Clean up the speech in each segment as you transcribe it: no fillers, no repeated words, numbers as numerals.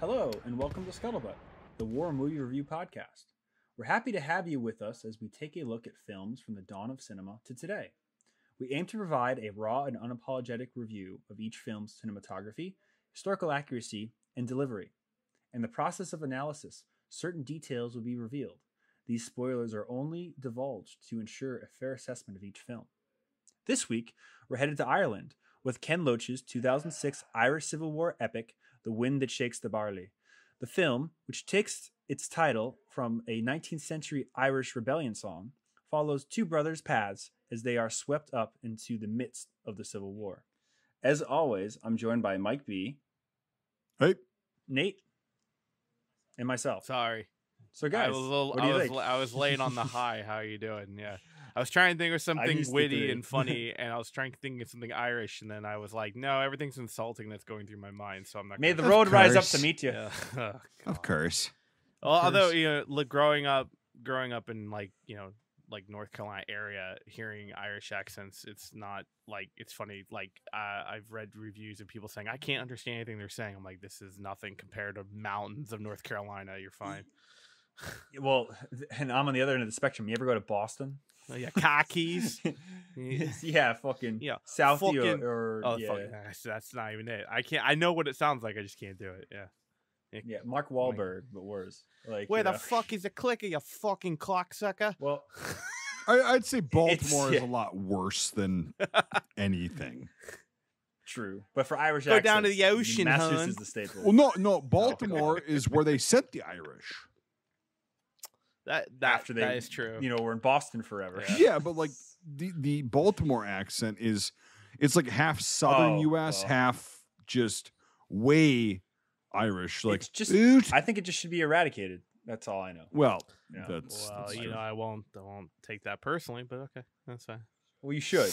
Hello, and welcome to Scuttlebutt, the War Movie Review Podcast. We're happy to have you with us as we take a look at films from the dawn of cinema to today. We aim to provide a raw and unapologetic review of each film's cinematography, historical accuracy, and delivery. In the process of analysis, certain details will be revealed. These spoilers are only divulged to ensure a fair assessment of each film. This week, we're headed to Ireland with Ken Loach's 2006 Irish Civil War epic, The Wind That Shakes the Barley. The film, which takes its title from a 19th century Irish rebellion song, follows two brothers' paths as they are swept up into the midst of the Civil War. As always, I'm joined by Mike B. Hey. Nate. And myself. Sorry. So guys, I was late on the high. How are you doing? Yeah. I was trying to think of something witty and funny, and I was trying to think of something Irish, and then I was like, no, everything's insulting that's going through my mind, so I'm not. May the road rise up to meet you. Yeah. Of course. Well, although growing up in like North Carolina area, hearing Irish accents, it's not like it's funny. Like I've read reviews of people saying I can't understand anything they're saying. I'm like, this is nothing compared to mountains of North Carolina. You're fine. Well, and I'm on the other end of the spectrum. You ever go to Boston? Oh, yeah, khakis. Yeah, fucking Southie that's not even it. I know what it sounds like. I just can't do it. Yeah, Mark Wahlberg, but worse. Like, where the fuck is the clicker, you fucking cocksucker? Well, I'd say Baltimore is a lot worse than anything. True, but for Irish go accents, down to the ocean, Massachusetts is the staple. Well, no, Baltimore is where they sent the Irish. That is true. We're in Boston forever. Yeah, but like the Baltimore accent it's like half Southern U.S., half just way Irish. Like, it's just, I think it just should be eradicated. That's all I know. Well, that's true. I won't take that personally, but okay, that's fine. Well, you should.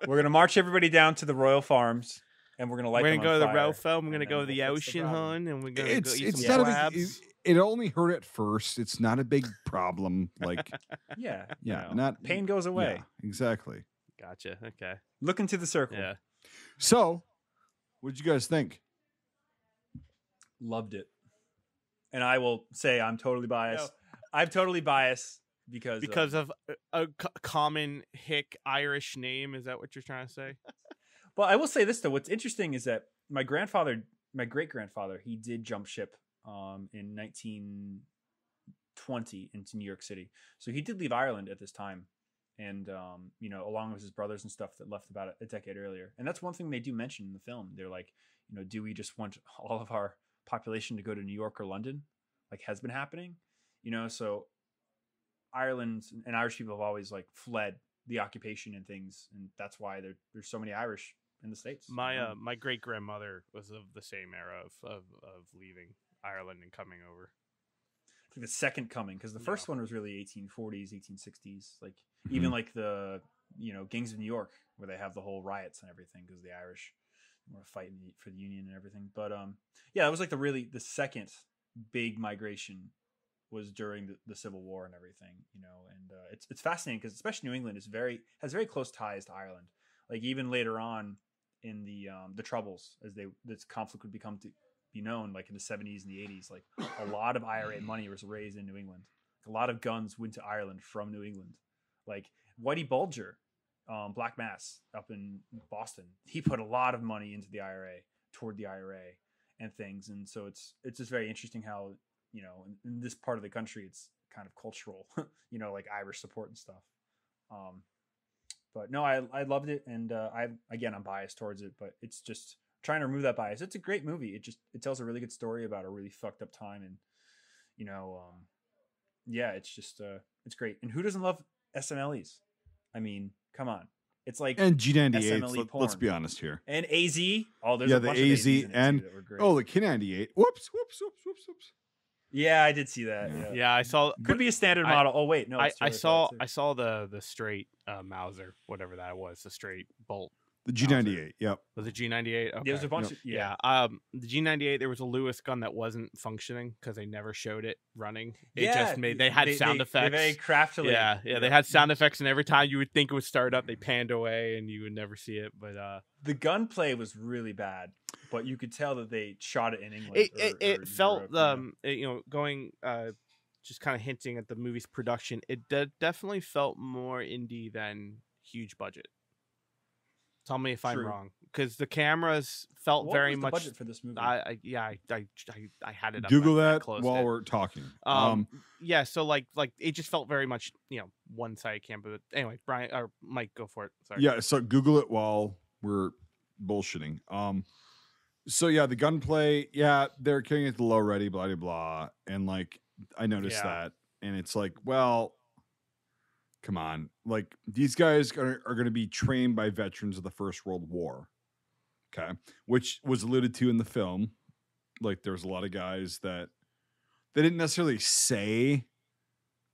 We're gonna march everybody down to the Royal Farms, and we're gonna light. We're gonna them on go to fire, the Royal Farm. We're gonna go to the ocean, hun, and we're gonna go eat some crabs. It only hurt at first. It's not a big problem. Like, not pain goes away. Yeah, exactly. Gotcha. Okay. Look into the circle. Yeah. So, what did you guys think? Loved it. And I will say I'm totally biased. No. I'm totally biased because of a common hick Irish name. Is that what you're trying to say? Well, I will say this though. What's interesting is that my great grandfather, he did jump ship in 1920 into New York City. So he did leave Ireland at this time. And, along with his brothers and stuff that left about a decade earlier. And that's one thing they do mention in the film. They're like, do we just want all of our population to go to New York or London, like has been happening? So Ireland and Irish people have always like fled the occupation and things. And that's why there's so many Irish in the States. My great grandmother was of the same era of leaving Ireland and coming over. Like the second coming, because the first one was really 1840s, 1860s, like even like the gangs of New York, where they have the whole riots and everything because the Irish were fighting for the Union and everything. But it was like the second big migration was during the Civil War and everything, and it's fascinating because especially New England has very close ties to Ireland. Like even later on in the Troubles, as this conflict would become to be known, like in the 70s and the 80s, like a lot of IRA money was raised in New England. A lot of guns went to Ireland from New England. Like Whitey Bulger, Black Mass up in Boston, he put a lot of money into the IRA, toward the IRA and things. And so it's just very interesting how, in this part of the country, it's kind of cultural, like Irish support and stuff. But no, I loved it. And I'm biased towards it, but it's just trying to remove that bias. It's a great movie. It tells a really good story about a really fucked up time. And, it's just, it's great. And who doesn't love SMLEs? I mean, come on. It's like and G98. SMLE porn. Let's be honest here. And AZ. Oh, there's a bunch the of AZ and the K98. Whoops. Yeah, I did see that. Yeah, I saw. Could be a standard model. Oh wait, no. I saw the straight Mauser, whatever that was, the straight bolt. The G98, yep. Was it G98? Okay. There was a bunch of the G98. There was a Lewis gun that wasn't functioning because they never showed it running. They had sound effects. Very craftily. Yeah. They had sound effects, and every time you would think it would start up, they panned away, and you would never see it. But the gunplay was really bad. but you could tell that they shot it in England. It felt Europe, going just kind of hinting at the movie's production. It definitely felt more indie than huge budget. Tell me if I'm wrong, because the cameras felt very much. What was the budget for this movie? I had it up. Google that while we're talking. Yeah, so like it just felt very much one sided camera. But anyway, Brian or Mike, go for it. Sorry. Yeah, so Google it while we're bullshitting. So yeah, the gunplay, they're killing it the low ready, blah blah blah, and like I noticed that, and it's like, well, come on, like these guys are going to be trained by veterans of the First World War, okay, which was alluded to in the film. Like there was a lot of guys that they didn't necessarily say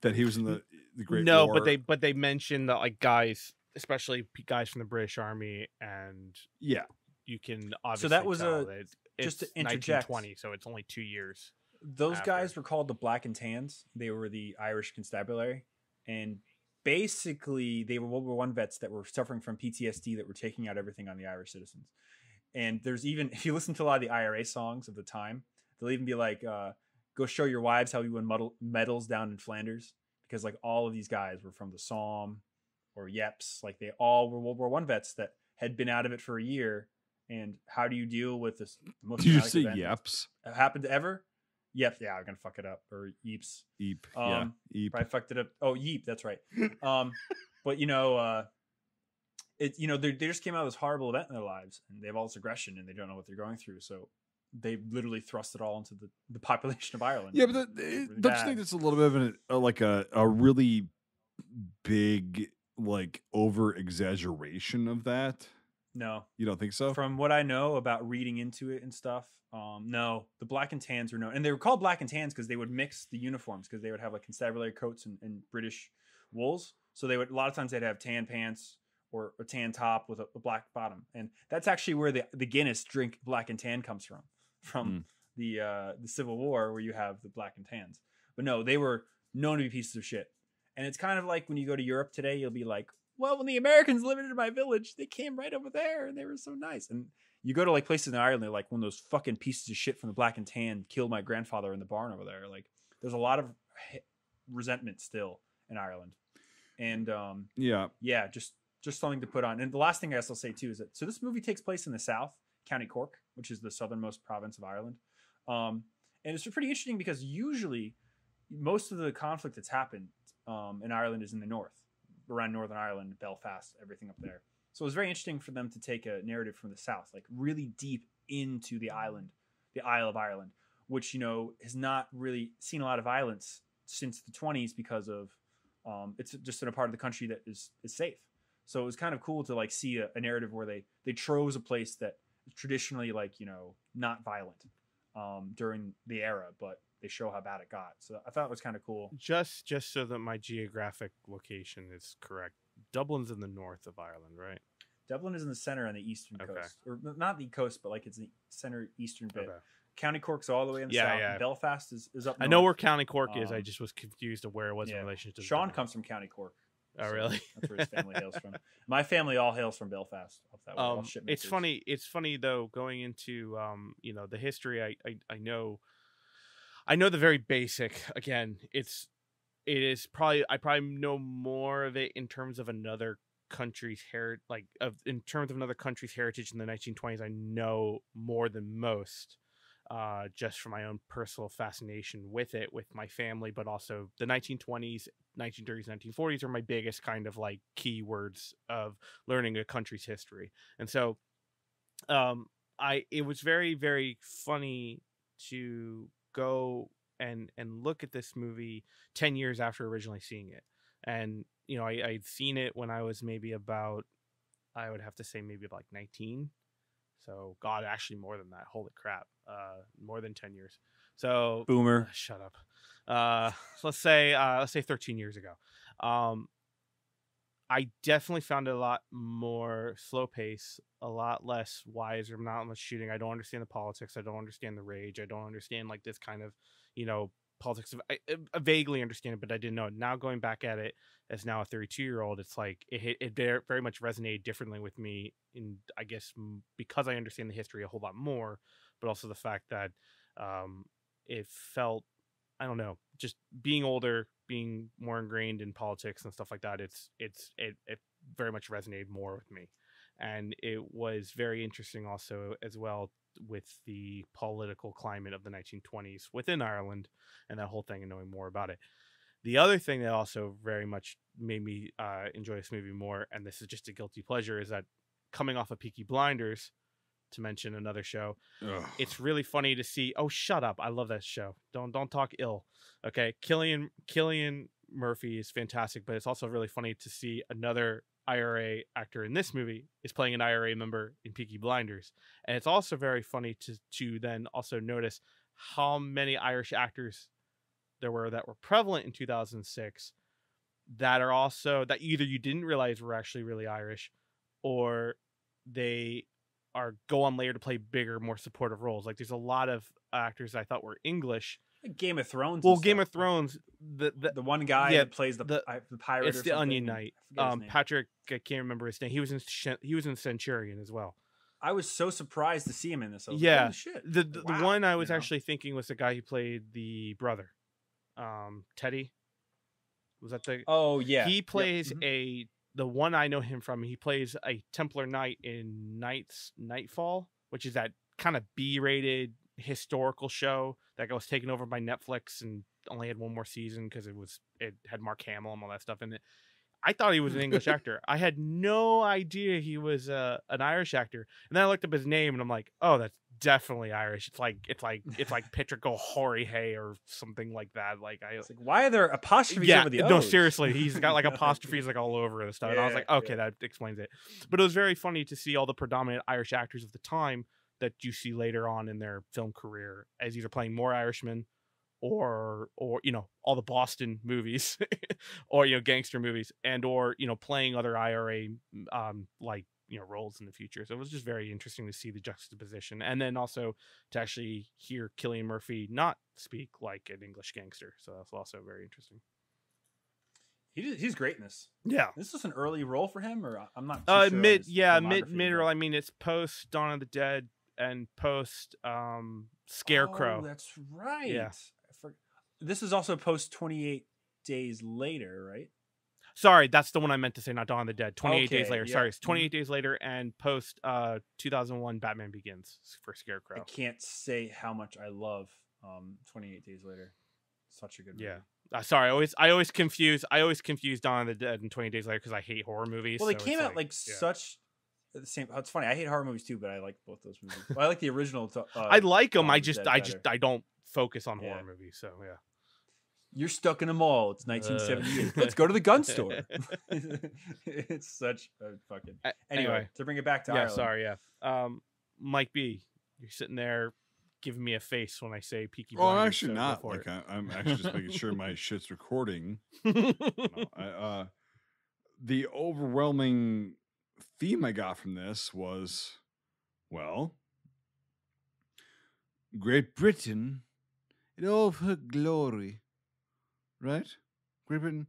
that he was in the Great War. but they mentioned that like guys, especially guys from the British Army, and you can obviously so that was tell that just to it's interject. 1920, so it's only 2 years. Those guys were called the Black and Tans. They were the Irish constabulary, and basically they were World War I vets that were suffering from PTSD that were taking out everything on the Irish citizens. And there's even, if you listen to a lot of the IRA songs of the time, they'll even be like, go show your wives how you win medals down in Flanders, because like all of these guys were from the Somme or Yeps. Like they all were World War I vets that had been out of it for a year. And how do you deal with this most Did you say Yeps? Happened ever? Yep, yeah, I'm gonna fuck it up. Or Yeeps. Eep. Eep. I fucked it up. Oh, Yeep, that's right. But they just came out of this horrible event in their lives, and they have all this aggression, and they don't know what they're going through. So they literally thrust it all into the population of Ireland. Yeah, but don't you think that's a little bit of a really big like over exaggeration of that? No, you don't think so? From what I know about reading into it and stuff, no. The Black and Tans were known, and they were called Black and Tans because they would mix the uniforms, because they would have like constabulary coats and British wools. So they would, a lot of times they'd have tan pants or a tan top with a black bottom, and that's actually where the Guinness drink Black and Tan comes from the Civil War, where you have the Black and Tans. But no, they were known to be pieces of shit. And it's kind of like when you go to Europe today, you'll be like, well, when the Americans lived in my village, they came right over there and they were so nice. And you go to like places in Ireland, they're like, one of those fucking pieces of shit from the Black and Tan killed my grandfather in the barn over there. Like there's a lot of resentment still in Ireland. And just something to put on. And the last thing I guess I'll say too is that, so this movie takes place in the South, County Cork, which is the southernmost province of Ireland. And it's pretty interesting because usually most of the conflict that's happened in Ireland is in the north, around Northern Ireland, Belfast, everything up there. So it was very interesting for them to take a narrative from the South, like really deep into the island, the Isle of Ireland, which, has not really seen a lot of violence since the 1920s because of it's just in a part of the country that is safe. So it was kind of cool to like see a narrative where they chose a place that is traditionally like, not violent during the era, but they show how bad it got. So I thought it was kind of cool. Just so that my geographic location is correct, Dublin's in the north of Ireland, right? Dublin is in the center on the eastern coast, or not the coast, but like it's the center eastern bit. Okay. County Cork's all the way in the south. Yeah. Belfast is up north. I know where County Cork is. I just was confused of where it was in relation to Sean comes from County Cork. Oh, really? That's where his family hails from. My family all hails from Belfast. Up that way. It's funny. It's funny though, going into the history. I know the very basic. Again, it is probably, I probably know more of it in terms of another country's heritage. In terms of another country's heritage in the 1920s, I know more than most. Just from my own personal fascination with it, with my family, but also the 1920s, 1930s, 1940s are my biggest kind of like keywords of learning a country's history. And so it was very, very funny to go and look at this movie 10 years after originally seeing it. And, I'd seen it when I was maybe about, I would have to say maybe about 19. So, God, actually more than that. Holy crap. More than 10 years. So, boomer. Shut up. So let's say 13 years ago. I definitely found it a lot more slow pace, a lot less wiser, not much shooting. I don't understand the politics. I don't understand the rage. I don't understand like this kind of, politics. I vaguely understand it, but I didn't know it. Now going back at it as now a 32-year-old, it's like it very much resonated differently with me. In I guess because I understand the history a whole lot more, but also the fact that it felt, I don't know, just being older, being more ingrained in politics and stuff like that. It very much resonated more with me, and it was very interesting also as well with the political climate of the 1920s within Ireland and that whole thing, and knowing more about it. The other thing that also very much made me enjoy this movie more, and this is just a guilty pleasure, is that coming off of Peaky Blinders, to mention another show, it's really funny to see. Oh, shut up! I love that show. Don't talk ill. Okay, Cillian Murphy is fantastic, but it's also really funny to see another IRA actor in this movie is playing an IRA member in Peaky Blinders, and it's also very funny to then also notice how many Irish actors there were that were prevalent in 2006 that are also that either you didn't realize were actually really Irish, or they go on later to play bigger, more supportive roles. Like there's a lot of actors I thought were English. Game of Thrones. Well, Game of Thrones, the one guy that plays the pirate. It's the Onion Knight. Patrick, I can't remember his name. He was in Centurion as well. I was so surprised to see him in this. I was like, holy shit. The one I was actually thinking was the guy who played the brother, Teddy. Was that the? Oh yeah. He plays the one I know him from. He plays a Templar Knight in Nightfall, which is that kind of B-rated historical show that was taken over by Netflix and only had one more season because it had Mark Hamill and all that stuff in it. I thought he was an English actor. I had no idea he was an Irish actor. And then I looked up his name and I'm like, oh, that's definitely Irish. It's like Patrick O'Hoarihay or something like that. It's like, why are there apostrophes over the O's? No, seriously, he's got like apostrophes like all over and stuff. And I was like, okay, that explains it. But it was very funny to see all the predominant Irish actors of the time that you see later on in their film career as either playing more Irishmen or all the Boston movies or gangster movies, and or playing other IRA roles in the future. So it was just very interesting to see the juxtaposition, and then also to actually hear Cillian Murphy not speak like an English gangster. So that's also very interesting. He's great in this. Yeah, this was an early role for him, or I'm not. Mid role. I mean, it's post Dawn of the Dead and post Scarecrow. Oh, that's right. Yeah. This is also post 28 Days Later, right? Sorry, that's the one I meant to say, not Dawn of the Dead. 28 Days Later. Yeah. Sorry, it's 28 Days Later and post 2001 Batman Begins for Scarecrow. I can't say how much I love 28 Days Later. Such a good movie. Yeah. Sorry, I always confuse Dawn of the Dead and 28 Days Later because I hate horror movies. Well, they came out such the same. It's funny. I hate horror movies too, but I like both those movies. Well, I like the original. I like them. I don't focus on horror movies. So yeah. You're stuck in a mall. It's 1978. Let's go to the gun store. It's such a fucking. Anyway, to bring it back to Ireland. Sorry, Mike B, you're sitting there giving me a face when I say Peaky Blinders. Oh, I'm actually not. Like I'm actually just making sure my shit's recording. The overwhelming theme I got from this was, well, Great Britain in all of her glory. Right? Great Britain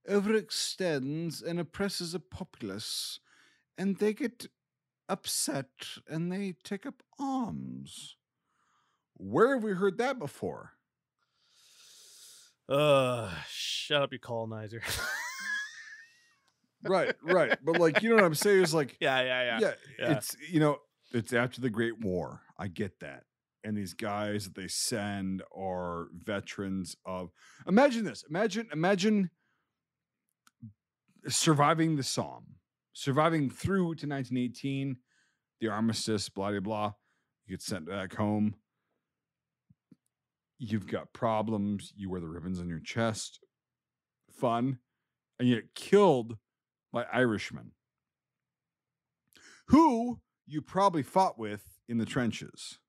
overextends and oppresses a populace, and they get upset and they take up arms. Where have we heard that before? Shut up, you colonizer. Right. But you know what I'm saying is yeah. It's it's after the Great War. I get that. And these guys that they send are veterans of. Imagine this. Imagine surviving the Somme, surviving through to 1918, the armistice, blah blah blah. You get sent back home. You've got problems. You wear the ribbons on your chest. Fun, and you get killed by Irishmen, who you probably fought with in the trenches.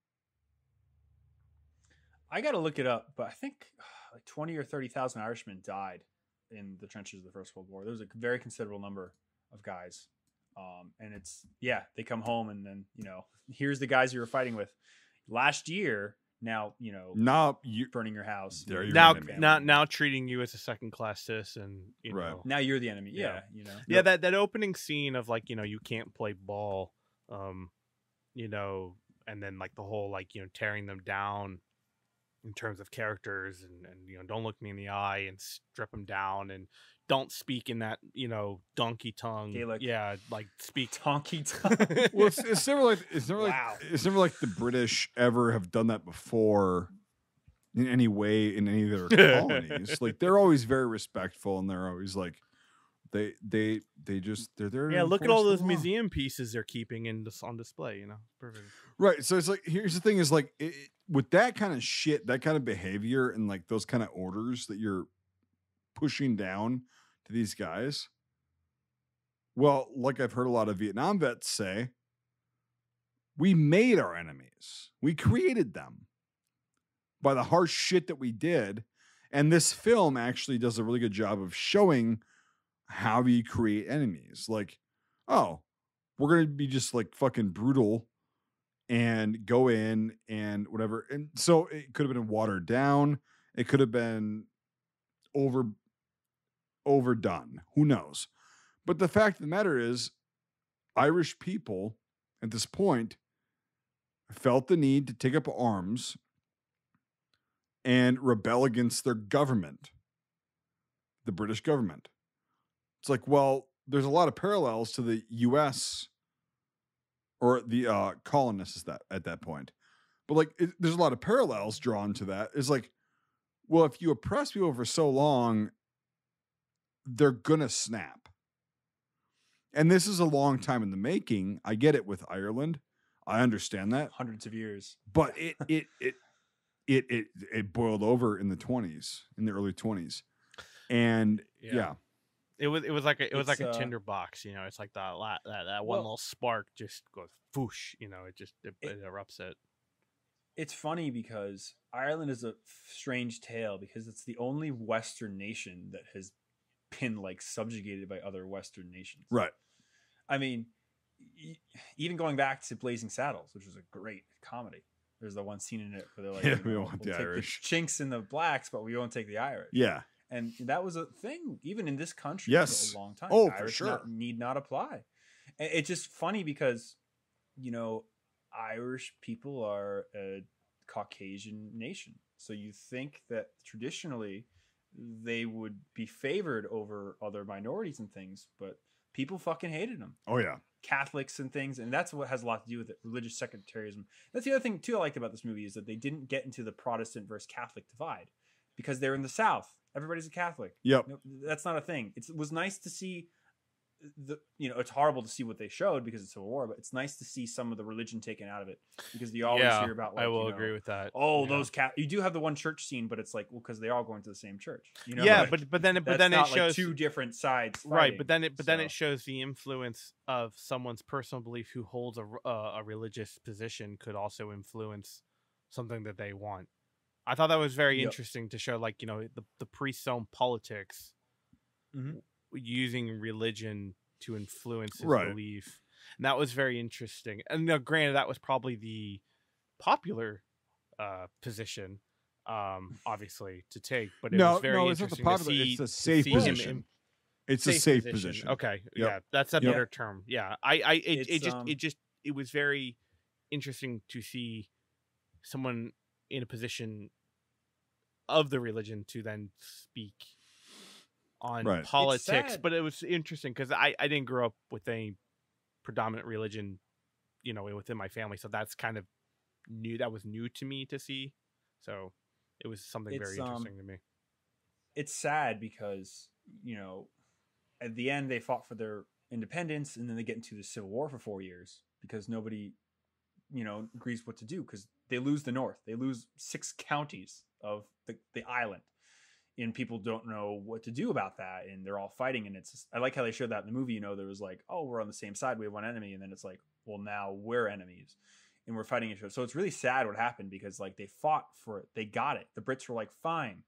I got to look it up, but I think like 20 or 30,000 Irishmen died in the trenches of the First World War. There was a very considerable number of guys. And they come home and then, here's the guys you were fighting with. Last year, now, you know, Now you burning your house. They're your now enemy. now treating you as a second-class citizen, you Right. know. Now you're the enemy. Yeah. Yeah, you know. Yeah, that opening scene of like, you know, you can't play ball, you know, and then like the whole like, you know, tearing them down in terms of characters and you know, don't look me in the eye and strip them down and don't speak in that, you know, donkey tongue. Gaelic. Yeah, like speak Tonky tongue. Well, it's never like Wow. it's never like the British ever have done that before in any way in any of their colonies. Like they're always very respectful and they're always like they're there. To yeah, look at all enforce the those law. museum pieces they're keeping on display, you know. Perfect. Right. So it's like, here's the thing is like, with that kind of shit, that kind of behavior and like those kind of orders that you're pushing down to these guys. Well, like I've heard a lot of Vietnam vets say, we made our enemies. We created them by the harsh shit that we did. And this film actually does a really good job of showing how you create enemies. Like, oh, we're going to be just like fucking brutal and go in and whatever. And so it could have been watered down. It could have been overdone. Who knows? But the fact of the matter is, Irish people at this point felt the need to take up arms and rebel against their government, the British government. It's like, well, there's a lot of parallels to the U.S. or the colonists at that point. But like, there's a lot of parallels drawn to that. It's like, well, if you oppress people for so long, they're gonna snap. And this is a long time in the making. I get it with Ireland. I understand that. Hundreds of years. But it boiled over in the 20s, in the early 20s. And yeah. It was like a It's, tinder box, you know. It's like that one well- little spark just goes whoosh, you know. It erupts it. It's funny because Ireland is a strange tale because it's the only Western nation that has been like subjugated by other Western nations. Right. I mean, even going back to Blazing Saddles, which was a great comedy. There's the one scene in it where they're like, Yeah, you we know, don't want we'll the take Irish. Chinks and the blacks, but we won't take the Irish. Yeah. And that was a thing, even in this country, Yes. for a long time. Oh, for Irish sure. need not apply. And it's just funny because, you know, Irish people are a Caucasian nation. So you think that traditionally they would be favored over other minorities and things, but people fucking hated them. Oh, yeah. Catholics and things, and that's what has a lot to do with it. Religious sectarianism. That's the other thing too I liked about this movie is that they didn't get into the Protestant versus Catholic divide because they're in the South. Everybody's a Catholic. Yep. No, that's not a thing. It was nice to see it's horrible to see what they showed because it's Civil War, but it's nice to see some of the religion taken out of it because you always hear about like, I will agree with that. oh, Yeah. those you do have the one church scene, but it's like, well, because they're all going to the same church. You know? Yeah, Like, but then that's it not shows like two different sides. right, but fighting, then so. it shows the influence of someone's personal belief who holds a religious position could also influence something that they want. I thought that was very Yep. interesting to show, like, you know, the priest's own politics using religion to influence his Right. belief, and that was very interesting. And now, granted, that was probably the popular position, obviously, to take, but it was very it's not the interesting popular. to see. It's a safe to see him position. It's a safe position. Okay, Yep. yeah, that's a Yep. better term. Yeah, it was very interesting to see someone in a position of the religion to then speak on Right. politics. sad. But it was interesting because I didn't grow up with any predominant religion, you know, within my family, so that's kind of new. That was new to me to see. So it was something very interesting to me. It's sad because, you know, at the end they fought for their independence and then they get into the Civil War for 4 years because nobody, you know, agrees what to do because they lose the North. They lose 6 counties of the island and people don't know what to do about that. And they're all fighting. And it's just, I like how they showed that in the movie, you know, there was like, oh, we're on the same side. We have one enemy. And then it's like, well, now we're enemies and we're fighting each other. So it's really sad what happened because like they fought for it. They got it. The Brits were like, fine,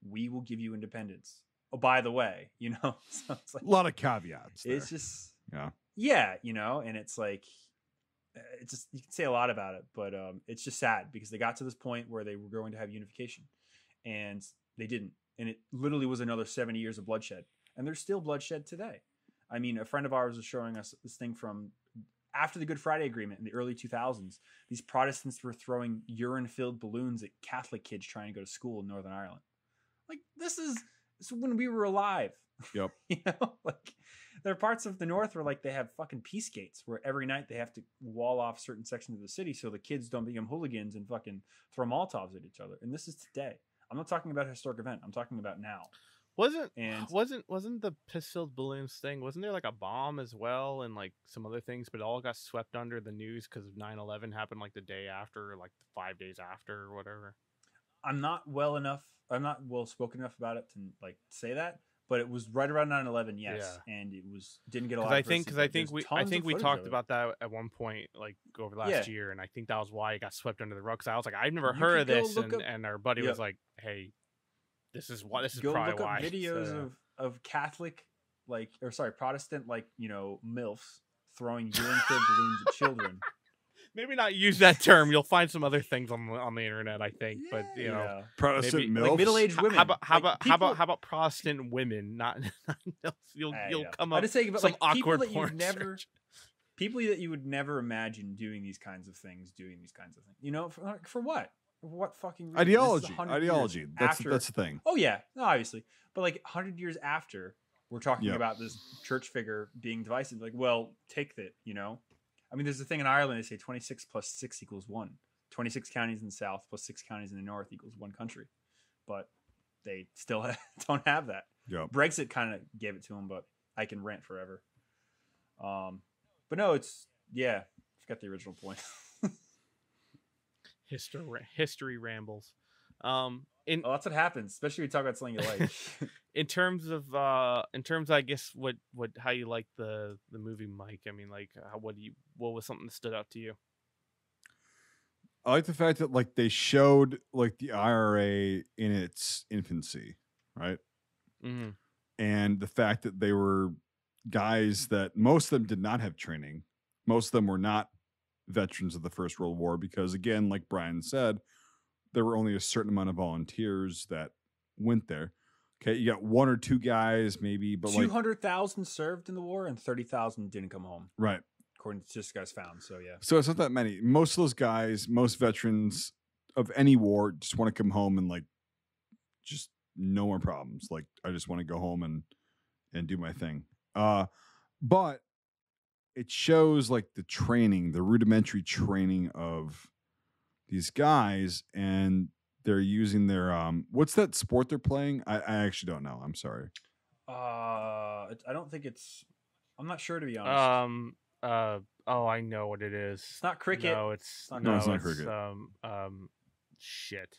we will give you independence. Oh, by the way, you know, so it's like, A lot of caveats. it's there. just, Yeah. yeah, you know, and it's like, it's just, you can say a lot about it, but it's just sad because they got to this point where they were going to have unification, and they didn't, and it literally was another 70 years of bloodshed, and there's still bloodshed today. I mean, a friend of ours was showing us this thing from after the Good Friday Agreement in the early 2000s. These Protestants were throwing urine-filled balloons at Catholic kids trying to go to school in Northern Ireland. Like, this is when we were alive. Yep. You know, like there are parts of the North where like they have fucking peace gates where every night they have to wall off certain sections of the city so the kids don't become hooligans and fucking throw Molotovs at each other. And this is today. I'm not talking about a historic event. I'm talking about now. Wasn't the piss-filled balloons thing? Wasn't there like a bomb as well and like some other things, but it all got swept under the news because 9/11 happened like the day after, or like 5 days after, or whatever. I'm not well spoken enough about it to like say that, but it was right around 9/11, yes, yeah. And it didn't get a lot. I think we talked about that at one point, like over last year, and I think that was why it got swept under the rug. Because I was like, I've never heard of this, and our buddy was like, hey. This is probably why. Go look up videos of Catholic, Protestant, MILFs throwing urine-filled balloons at children. Maybe not use that term. You'll find some other things on the internet, I think. Yeah, but you know, Protestant MILFs, like middle-aged women. How about Protestant women? Not MILFs. You'll come up with some awkward porn search. People that you would never imagine doing these kinds of things. You know, for what? What fucking reason? Ideology. That's the thing. Oh yeah, no, obviously, but like 100 years after, we're talking about this church figure being divisive. Like, well, take that. You know, I mean, there's a thing in Ireland. They say 26 plus 6 equals 1. 26 counties in the south plus 6 counties in the north equals 1 country, but they still don't have that. Yep. Brexit kind of gave it to them, but I can rant forever. But no, forgot the original point. History rambles. That's what happens, especially when you talk about something you like. in terms of I guess how you like the movie, Mike. I mean, like what was something that stood out to you? I like the fact that like they showed like the IRA in its infancy, right? Mm-hmm. And the fact that they were guys that most of them did not have training. Most of them were not veterans of the First World War because, again, like Brian said, there were only a certain amount of volunteers that went there. Okay, you got 1 or 2 guys maybe, but 200,000 served in the war and 30,000 didn't come home. Right. According to this guys found. So yeah. So it's not that many. Most of those guys, most veterans of any war just want to come home and like just no more problems. Like I just want to go home and do my thing. But it shows like the training, the rudimentary training of these guys, and they're using their what's that sport they're playing? I actually don't know. I'm sorry. I don't think it's. I'm not sure, to be honest. I know what it is. It's not cricket. No, it's not cricket. Shit.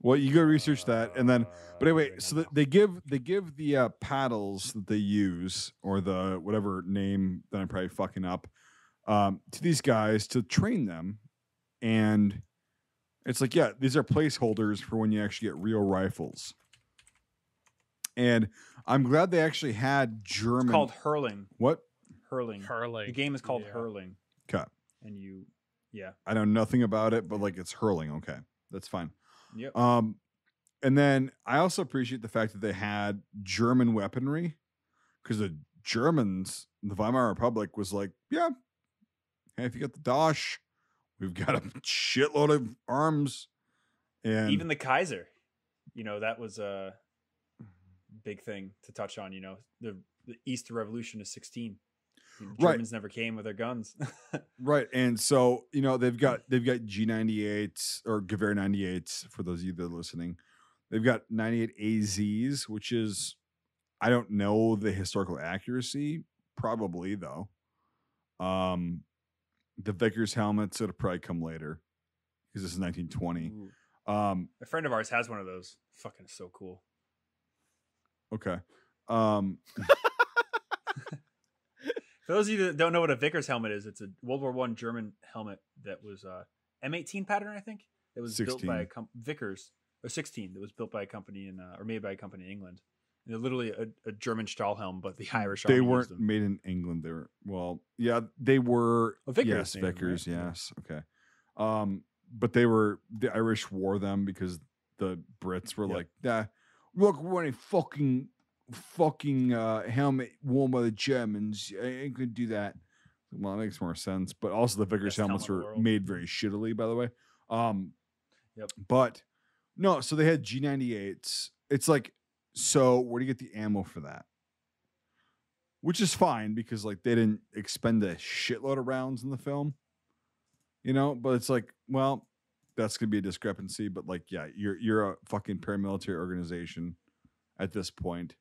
Well, you go research that, and then. But anyway, so they give the paddles that they use, or the whatever name that I'm probably fucking up, to these guys to train them, and it's like, yeah, these are placeholders for when you actually get real rifles. And I'm glad they actually had German. It's called hurling. What? Hurling. The game is called hurling. Okay. And I know nothing about it, but like it's hurling. Okay, that's fine. Yep. And then I also appreciate the fact that they had German weaponry, because the Germans, the Weimar Republic, was like, yeah, hey, if you got the Dosh, we've got a shitload of arms. And even the Kaiser, that was a big thing to touch on. The Easter Revolution of 16. Germans never came with their guns. Right. And so, they've got G98s or Gewehr 98s for those of you that are listening. They've got 98 AZs, which is, I don't know the historical accuracy, probably though. The Vickers helmets that'll probably come later because this is 1920. A friend of ours has one of those. Fucking so cool. Okay. For those of you that don't know what a Vickers helmet is, it's a World War I German helmet that was M18 pattern, I think. It was 16. built by Vickers, or 16. That was built by a company or made by a company in England They're literally a German Stahlhelm, but the Irish They army used weren't them. made in England. They were they were Vickers yes, made 'em, Vickers, right? yes, okay. But the Irish wore them because the Brits were like, nah, look, we're wearing fucking helmet worn by the Germans. I ain't gonna do that. Well, it makes more sense. But also the Vickers Best helmets helmet in the were world. made very shittily, by the way. Yep. But no, so they had G98s. It's like, so where do you get the ammo for that? Which is fine because like they didn't expend a shitload of rounds in the film, but it's like, well, that's gonna be a discrepancy. But like, yeah, you're a fucking paramilitary organization at this point,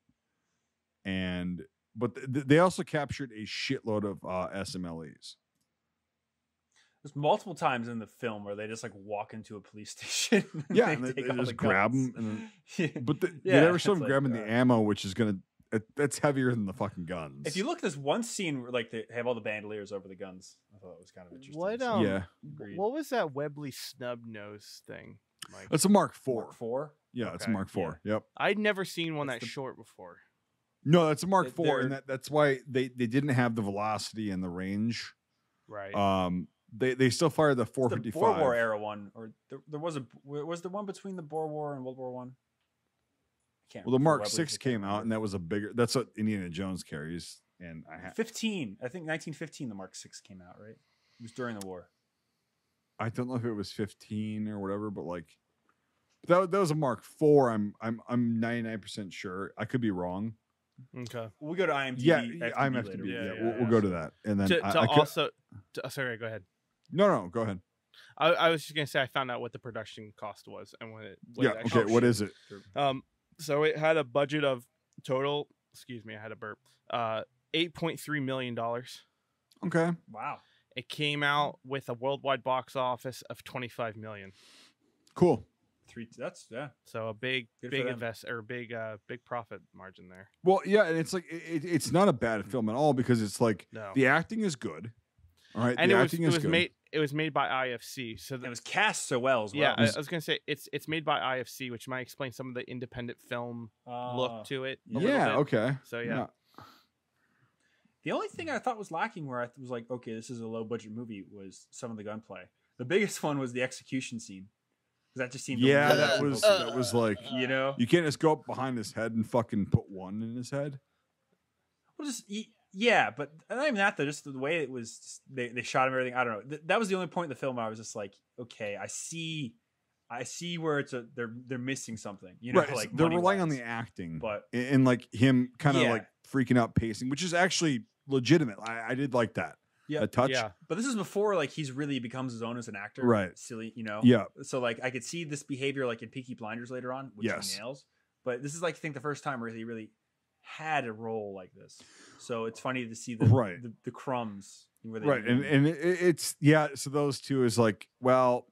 but they also captured a shitload of SMLEs. There's multiple times in the film where they just like walk into a police station. Yeah, and they just grab them. But they yeah, never show them like, grabbing the ammo, which is that's heavier than the fucking guns. If you look at this one scene where like they have all the bandoliers over the guns, I thought it was kind of interesting. What what was that Webley snub nose thing? Like, it's a Mark IV. Mark IV? Yeah, it's a Mark IV. Yeah. Yep. I'd never seen one That's that short before. No, that's a Mark IV, They're- and that's why they didn't have the velocity and the range. Right. They still fired the It's 455. the Boer War era one, or there was the one between the Boer War and World War One. Well, the Mark VI came out, and that was that's what Indiana Jones carries. And 15. I think 1915. The Mark VI came out, right? It was during the war. I don't know if it was 15 or whatever, but like that was a Mark IV. I'm 99% sure. I could be wrong. Okay. We'll go to IMDb. Yeah, FTB IMDb. later. Yeah, we'll go to that, and then Sorry, go ahead. No, go ahead. I was just gonna say I found out what the production cost was and what it. Okay. What is it? So it had a budget of total. Excuse me, I had a burp. $8.3 million. Okay. Wow. It came out with a worldwide box office of 25 million. Cool. That's So a big Good for them. invest or big profit margin there. Well, yeah, and it's like it's not a bad film at all because it's like No. the acting is good. All right, And the it acting is good. was made by IFC. So it was cast so well as well. yeah, I was gonna say it's made by IFC, which might explain some of the independent film look to it. a little Yeah. bit. Okay. So yeah. The only thing I thought was lacking where I was like, okay, this is a low budget movie, was some of the gunplay. The biggest one was the execution scene. That just seemed Yeah, really that was like you know, you can't just go up behind his head and fucking put one in his head. well, just yeah, but not even that though. Just the way it was, just, they shot him and everything. I don't know. That was the only point in the film where I was just like, okay, I see where they're missing something. You know, Right, like they're relying on money-wise. the acting, But and like him kind of Yeah. like freaking out pacing, which is actually legitimate. I did like that. Yeah. A touch. Yeah. But this is before like he's really becomes his own as an actor. Right. Silly, you know. Yeah. So like I could see this behavior like in Peaky Blinders later on, which Yes. he nails. But this is like I think the first time where he really had a role like this. So it's funny to see the crumbs where they Right, and it's yeah. So those two is like, well,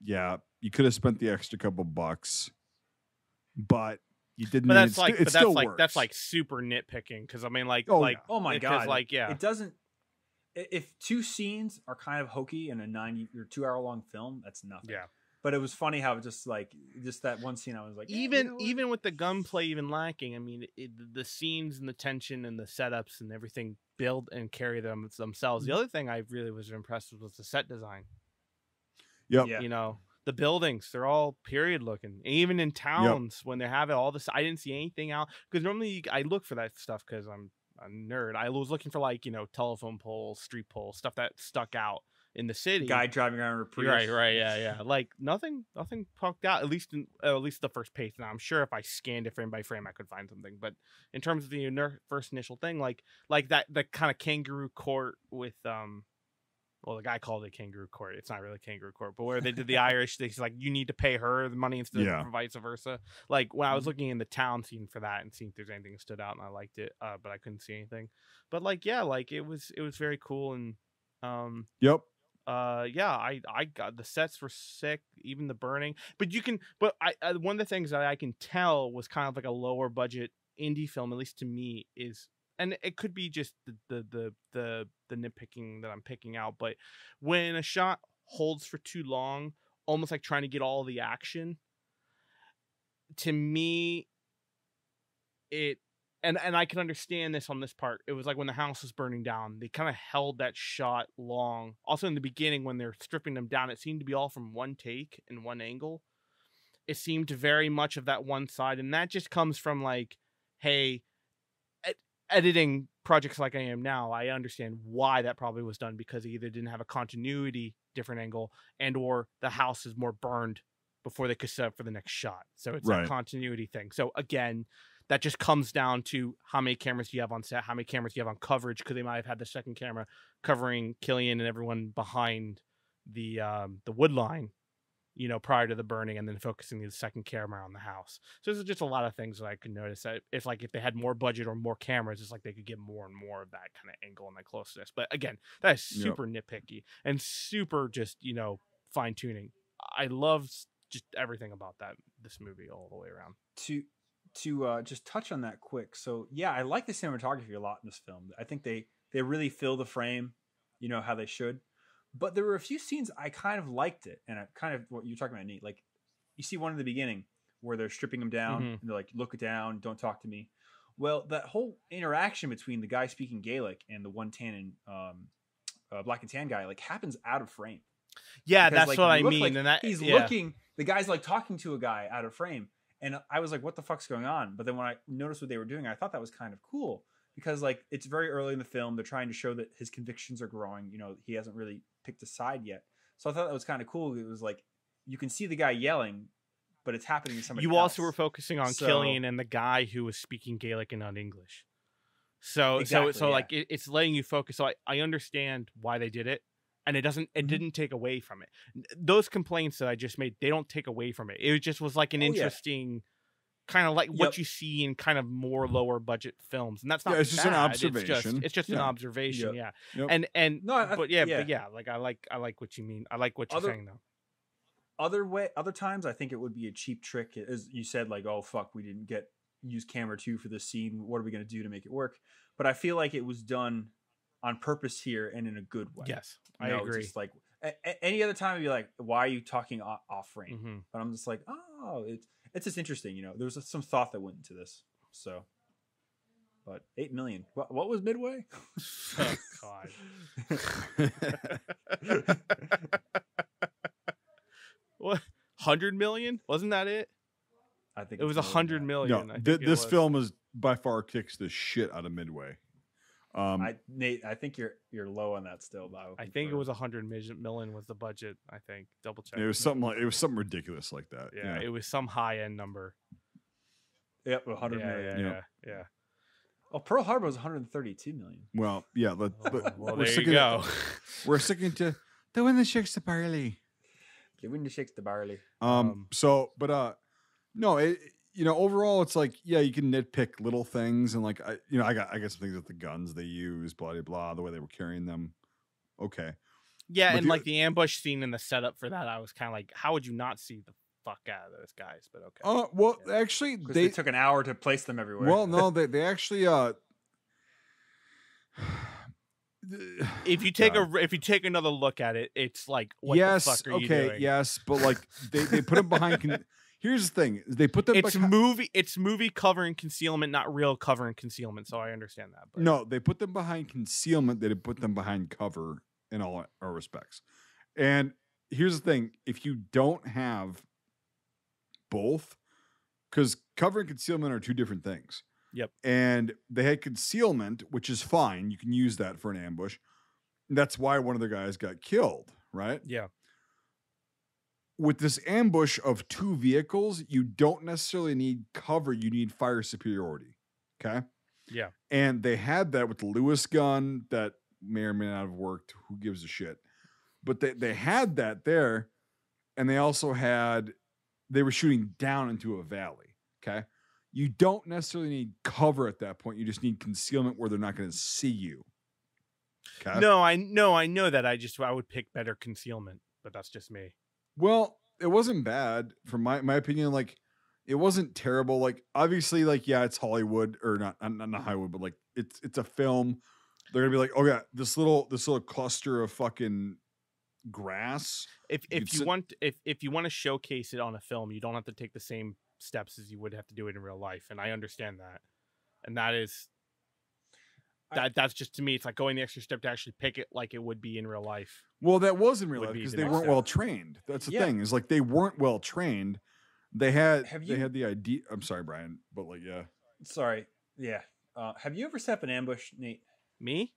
yeah, you could have spent the extra couple bucks, but you didn't. But that's it but still that's works. that's like super nitpicking because I mean like Oh, like yeah. oh my because, god, like yeah it doesn't. If two scenes are kind of hokey in a 90 or 2 hour long film, that's nothing. yeah. But it was funny how just that one scene, I was like, Even with the gunplay even lacking, I mean, the scenes and the tension and the setups and everything build and carry them themselves. The other thing I really was impressed with was the set design. Yep. Yeah. You know, the buildings, they're all period looking. And even in towns when they have it all this, I didn't see anything out because normally I look for that stuff because I'm a nerd. I was looking for like, you know, telephone poles, street poles, stuff that stuck out in the city. guy driving around a Prius. Right, yeah. Like nothing poked out. At least the first page. Now I'm sure if I scanned it frame by frame, I could find something. But in terms of the first initial thing, like that kind of kangaroo court with well, the guy called it kangaroo court. It's not really kangaroo court, but where they did the Irish, they's like you need to pay her the money instead of vice versa. Like when I was looking in the town scene for that and seeing if there's anything that stood out, and I liked it, but I couldn't see anything. But like yeah, like it was very cool and Yep. yeah, I got the sets were sick, even the burning. But I one of the things that I can tell was kind of like a lower budget indie film, at least to me, is, and it could be just the nitpicking that I'm picking out, but when a shot holds for too long, almost like trying to get all the action, to me, it and I can understand this on this part. It was like when the house was burning down, they kind of held that shot long. Also in the beginning when they're stripping them down, it seemed to be all from one take and one angle. It seemed very much of that one side, and that just comes from like, hey, editing projects like I am now, I understand why that probably was done, because they either didn't have a continuity different angle, and or the house is more burned before they could set up for the next shot. So it's Right. that continuity thing. So again, that just comes down to how many cameras you have on set, how many cameras you have on coverage, because they might have had the second camera covering Killian and everyone behind the wood line, you know, prior to the burning, and then focusing the second camera on the house. So there's just a lot of things that I could notice that if they had more budget or more cameras, it's like they could get more and more of that kind of angle and that closeness. But again, that is super nitpicky and super just, you know, fine tuning. I love just everything about this movie all the way around. To just touch on that quick. So yeah, I like the cinematography a lot in this film. I think they really fill the frame, you know, how they should. But there were a few scenes I kind of liked it, and I kind of what you're talking about, Nate. Like, you see one in the beginning where they're stripping him down, and they're like, "Look down, don't talk to me." Well, that whole interaction between the guy speaking Gaelic and the one tan and black and tan guy like happens out of frame. Yeah, Because, that's like, what I you look mean. like And that he's looking, the guy's like talking to a guy out of frame, and I was like, "What the fuck's going on?" But then when I noticed what they were doing, I thought that was kind of cool. Because like it's very early in the film, they're trying to show that his convictions are growing. You know, he hasn't really picked a side yet. So I thought that was kind of cool. It was like you can see the guy yelling, but it's happening to somebody else. You also were focusing on Killian and the guy who was speaking Gaelic and not English. So like it's letting you focus. So I understand why they did it, and it didn't take away from it. Those complaints that I just made, they don't take away from it. It just was like an interesting. Kind of like what you see in kind of more lower budget films, and that's not. It's just an observation. It's just an observation, Yep. But I like what you mean. I like what you're saying though. Other times, I think it would be a cheap trick, as you said, like, oh fuck, we didn't use camera 2 for this scene. What are we going to do to make it work? But I feel like it was done on purpose here and in a good way. Yes, I agree. Just like any other time, I'd be like, why are you talking off frame? Mm-hmm. But I'm just like, oh, it's just interesting, you know. There was some thought that went into this. So, but 8 million. What was Midway? Oh God. What? 100 million? Wasn't that it? I think it was 100 million. No, this film is by far kicks the shit out of Midway. Nate, I think you're low on that still. I think it was 100 million was the budget. I think double check. It was something ridiculous like that. Yeah, it was some high end number. Yep, 100 million. Yeah. Oh, Pearl Harbor was 132 million. Well, yeah. Well, there you go. We're sticking to the one that shakes the barley. The wind that shakes the barley. No, you know, overall, it's like, yeah, you can nitpick little things, and like, I got some things with the guns they use, blah blah blah, the way they were carrying them. Okay. Yeah, but and like the ambush scene and the setup for that, I was kind of like, how would you not see the fuck out of those guys? But okay. Well, actually, they took an hour to place them everywhere. Well, no, they actually if you take another look at it, it's like, what the fuck are you doing? Yes, but like they put them behind. Here's the thing: they put them. It's movie cover and concealment, not real cover and concealment. So I understand that. But. No, they put them behind concealment. They put them behind cover in all our respects. And here's the thing: if you don't have both, because cover and concealment are two different things. Yep. And they had concealment, which is fine. You can use that for an ambush. That's why one of the guys got killed, right? Yeah. With this ambush of two vehicles, you don't necessarily need cover. You need fire superiority. Okay. Yeah. And they had that with the Lewis gun that may or may not have worked. Who gives a shit? But they had that there. And they also they were shooting down into a valley. Okay. You don't necessarily need cover at that point. You just need concealment where they're not going to see you. Okay. No, I know that. I would pick better concealment, but that's just me. Well, it wasn't bad from my opinion. Like, it wasn't terrible. Like, obviously, like, yeah, it's Hollywood, or not Hollywood, but like it's a film. They're gonna be like, oh yeah, this little cluster of fucking grass. If you want to showcase it on a film, you don't have to take the same steps as you would have to do it in real life, and I understand that. and that's just, to me, it's like going the extra step to actually pick it like it would be in real life. Well, that was in real Would life be because the they next weren't step. well trained. That's the thing. Is like they weren't well trained. They had the idea. I'm sorry, Brian, but like, yeah. Sorry. Yeah. Have you ever set up an ambush, Nate? Me?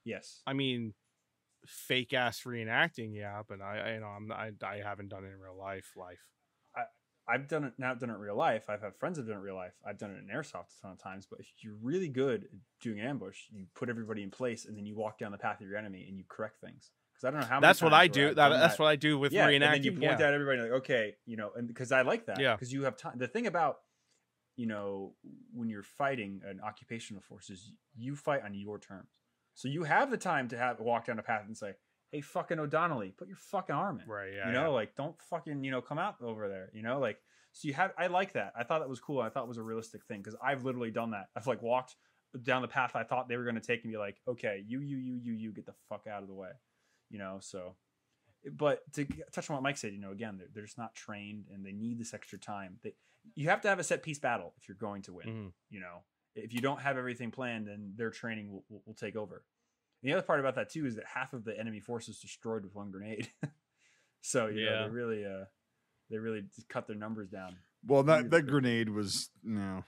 Yes. I mean, fake ass reenacting, yeah, but I haven't done it in real life. I've done it in real life. I've had friends that have done it in real life. I've done it in airsoft a ton of times. But if you're really good at doing ambush, you put everybody in place and then you walk down the path of your enemy and you correct things. Because I don't know how many That's times what I where do. I've done That's what I do with reenacting. And then you point at everybody like, okay, and because I like that. Yeah. Because you have time. The thing about, when you're fighting an occupational force is you fight on your terms. So you have the time to walk down a path and say, hey, fucking O'Donnelly, put your fucking arm in. Right. Yeah. Like, don't fucking, come out over there, like, so I like that. I thought that was cool. I thought it was a realistic thing because I've literally done that. I've like walked down the path I thought they were going to take and be like, okay, you get the fuck out of the way, so. But to touch on what Mike said, again, they're just not trained and they need this extra time. You have to have a set piece battle if you're going to win. If you don't have everything planned, then their training will take over. And the other part about that too is that half of the enemy force is destroyed with one grenade. So they really just cut their numbers down. Well, that grenade was yeah.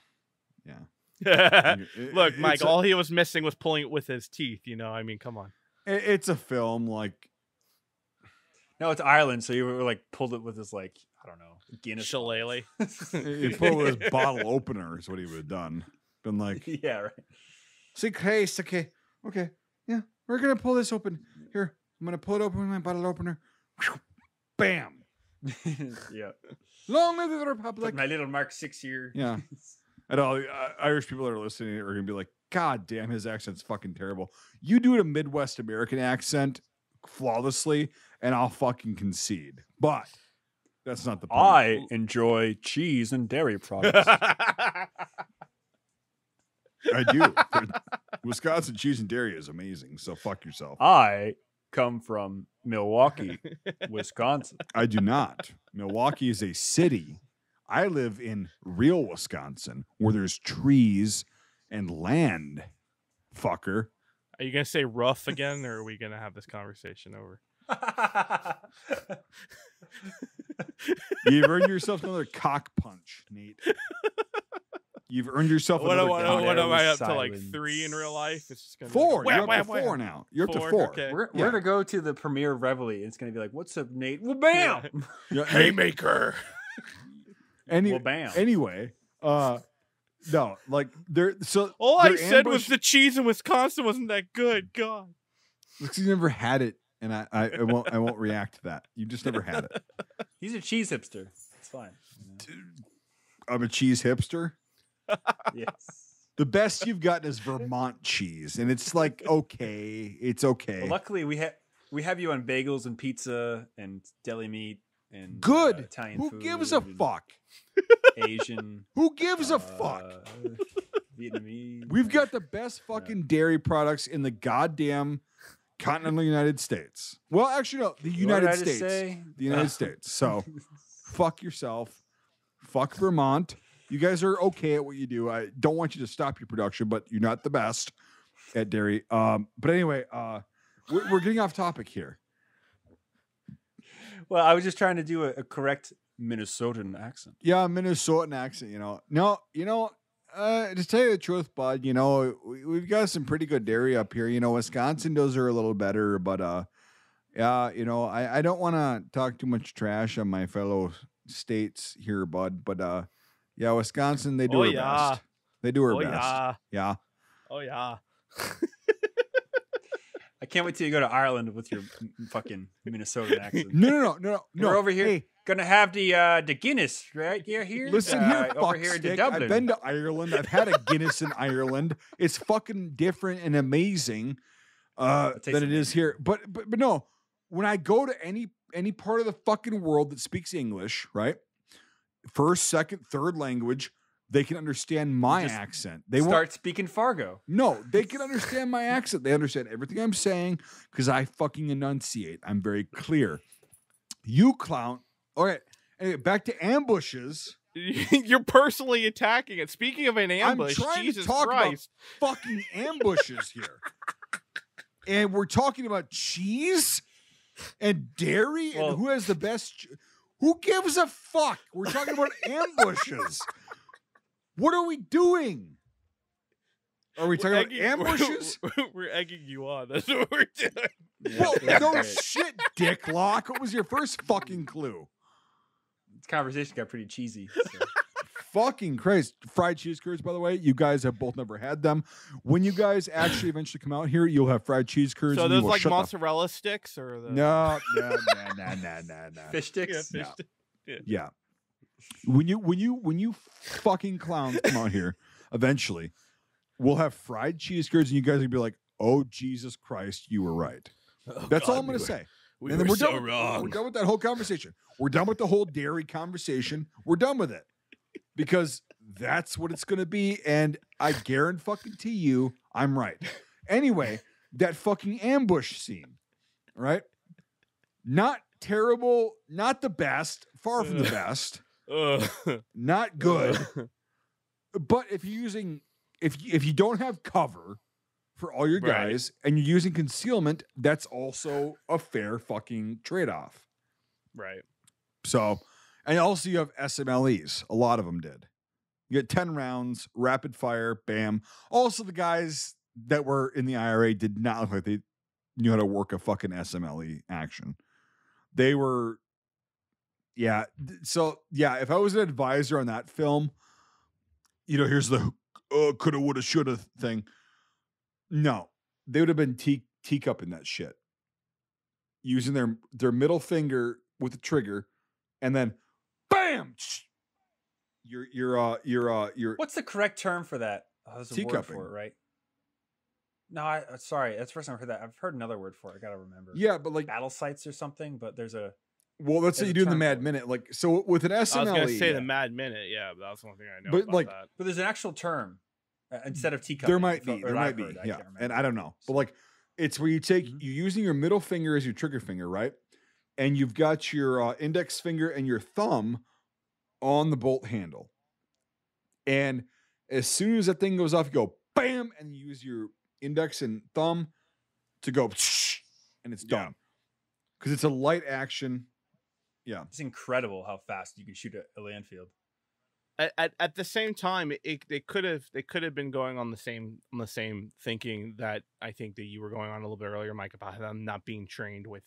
Look, Mike, all he was missing was pulling it with his teeth. I mean, come on. It's a film, like. No, it's Ireland, so you were like pulled it with this like, I don't know, Guinness shillelagh. He pulled it with his bottle opener is what he would have done. Been like, yeah, right. See, Christ, okay, yeah, we're gonna pull this open. Here, I'm gonna pull it open with my bottle opener. Bam. Yeah. Long live the Republic. Put my little Mark 6 here. Yeah. And all Irish people that are listening are gonna be like, God damn, his accent's fucking terrible. You do a Midwest American accent flawlessly, and I'll fucking concede. But that's not the point. I enjoy cheese and dairy products. I do. Wisconsin cheese and dairy is amazing, so fuck yourself. I come from Milwaukee, Wisconsin. I do not. Milwaukee is a city. I live in real Wisconsin where there's trees and land, fucker. Are you going to say rough again, or are we going to have this conversation over? You've earned yourself another cock punch, Nate. You've earned yourself another cock. What am I up to, like 3 in real life? It's just gonna 4. Be like, You're up to 4 now. You're up to 4. Okay. We're going to go to the premiere of Reveille. It's going to be like, what's up, Nate? Well, bam! Haymaker! Well, bam. Anyway, no, like there. So all I said was the cheese in Wisconsin wasn't that good. God, because you never had it, and I won't react to that. You just never had it. He's a cheese hipster. It's fine. I'm a cheese hipster. Yes. The best you've gotten is Vermont cheese, and it's like okay, it's okay. Well, luckily we have you on bagels and pizza and deli meat and good Italian Who food. gives a fuck? Asian. Who gives a fuck? Vietnamese. We've got the best fucking dairy products in the goddamn continental United States. Well, actually, no, the United States. The United States. So, fuck yourself. Fuck Vermont. You guys are okay at what you do. I don't want you to stop your production, but you're not the best at dairy. But anyway, we're getting off topic here. Well, I was just trying to do a correct Minnesotan accent. Yeah, Minnesotan accent, No, to tell you the truth, bud, we've got some pretty good dairy up here. Wisconsin does are a little better, but yeah, I don't want to talk too much trash on my fellow states here, bud, but yeah, Wisconsin, they do their best. They do their best. Yeah. Oh yeah. I can't wait till you go to Ireland with your fucking Minnesota accent. No. We're over here. Hey. Gonna have the Guinness right here. Listen here, over here in Dublin. I've been to Ireland. I've had a Guinness in Ireland. It's fucking different and amazing than it is here. But no, when I go to any part of the fucking world that speaks English, right? First, second, third language, they can understand my accent. They start speaking Fargo. No, they can understand my accent. They understand everything I'm saying because I fucking enunciate. I'm very clear. You clown. All right. Anyway, back to ambushes. You're personally attacking it. Speaking of an ambush, I'm trying Jesus to talk Christ. about fucking ambushes here. And we're talking about cheese and dairy and who has the best. Who gives a fuck? We're talking about ambushes. What are we doing? Are we talking about ambushes? We're egging you on. That's what we're doing. Well, no shit, Dicklock. What was your first fucking clue? This conversation got pretty cheesy. So. Fucking Christ. Fried cheese curds, by the way. You guys have both never had them. When you guys actually eventually come out here, you'll have fried cheese curds. So those like mozzarella sticks or the No. Fish sticks? Yeah, fish stick. Yeah. When you fucking clowns come out here, eventually, we'll have fried cheese curds, and you guys will be like, "Oh Jesus Christ, you were right." That's all I'm going to say. And then we're so wrong. We're done with that whole conversation. We're done with the whole dairy conversation. We're done with it because that's what it's going to be, and I guarantee you, I'm right. Anyway, that fucking ambush scene, right? Not terrible, not the best, far from the best, not good. But if you're using, if you don't have cover for all your guys and you're using concealment, that's also a fair fucking trade-off. Right. So, and also you have SMLEs. A lot of them did. You get 10 rounds, rapid fire, bam. Also, the guys that were in the IRA did not look like they knew how to work a fucking SMLE action. They were, yeah. So, yeah, if I was an advisor on that film, you know, here's the coulda, woulda, shoulda thing. No, they would have been teacup in that shit. Using their middle finger with the trigger, and then bam! You're What's the correct term for that? Oh, there's a word teacupping. for it, right? No, sorry. That's the first time I've heard that. I've heard another word for it. I gotta remember. Yeah, but like battle sites or something. But there's a. Well, that's what you do in the Mad Minute. Like, so with an SMLE. I was going to say the Mad Minute. Yeah, but that's one thing I know. But about like, that. But there's an actual term instead of teacup. There might be. Yeah, and I don't know. But like, it's where you take you're using your middle finger as your trigger finger, right? And you've got your index finger and your thumb on the bolt handle. And as soon as that thing goes off, you go bam, and you use your index and thumb to go, and it's done. Because it's a light action. Yeah, it's incredible how fast you can shoot a landfield. At the same time, they could have been going on the same thinking that I think that you were going on a little bit earlier, Mike, about them not being trained with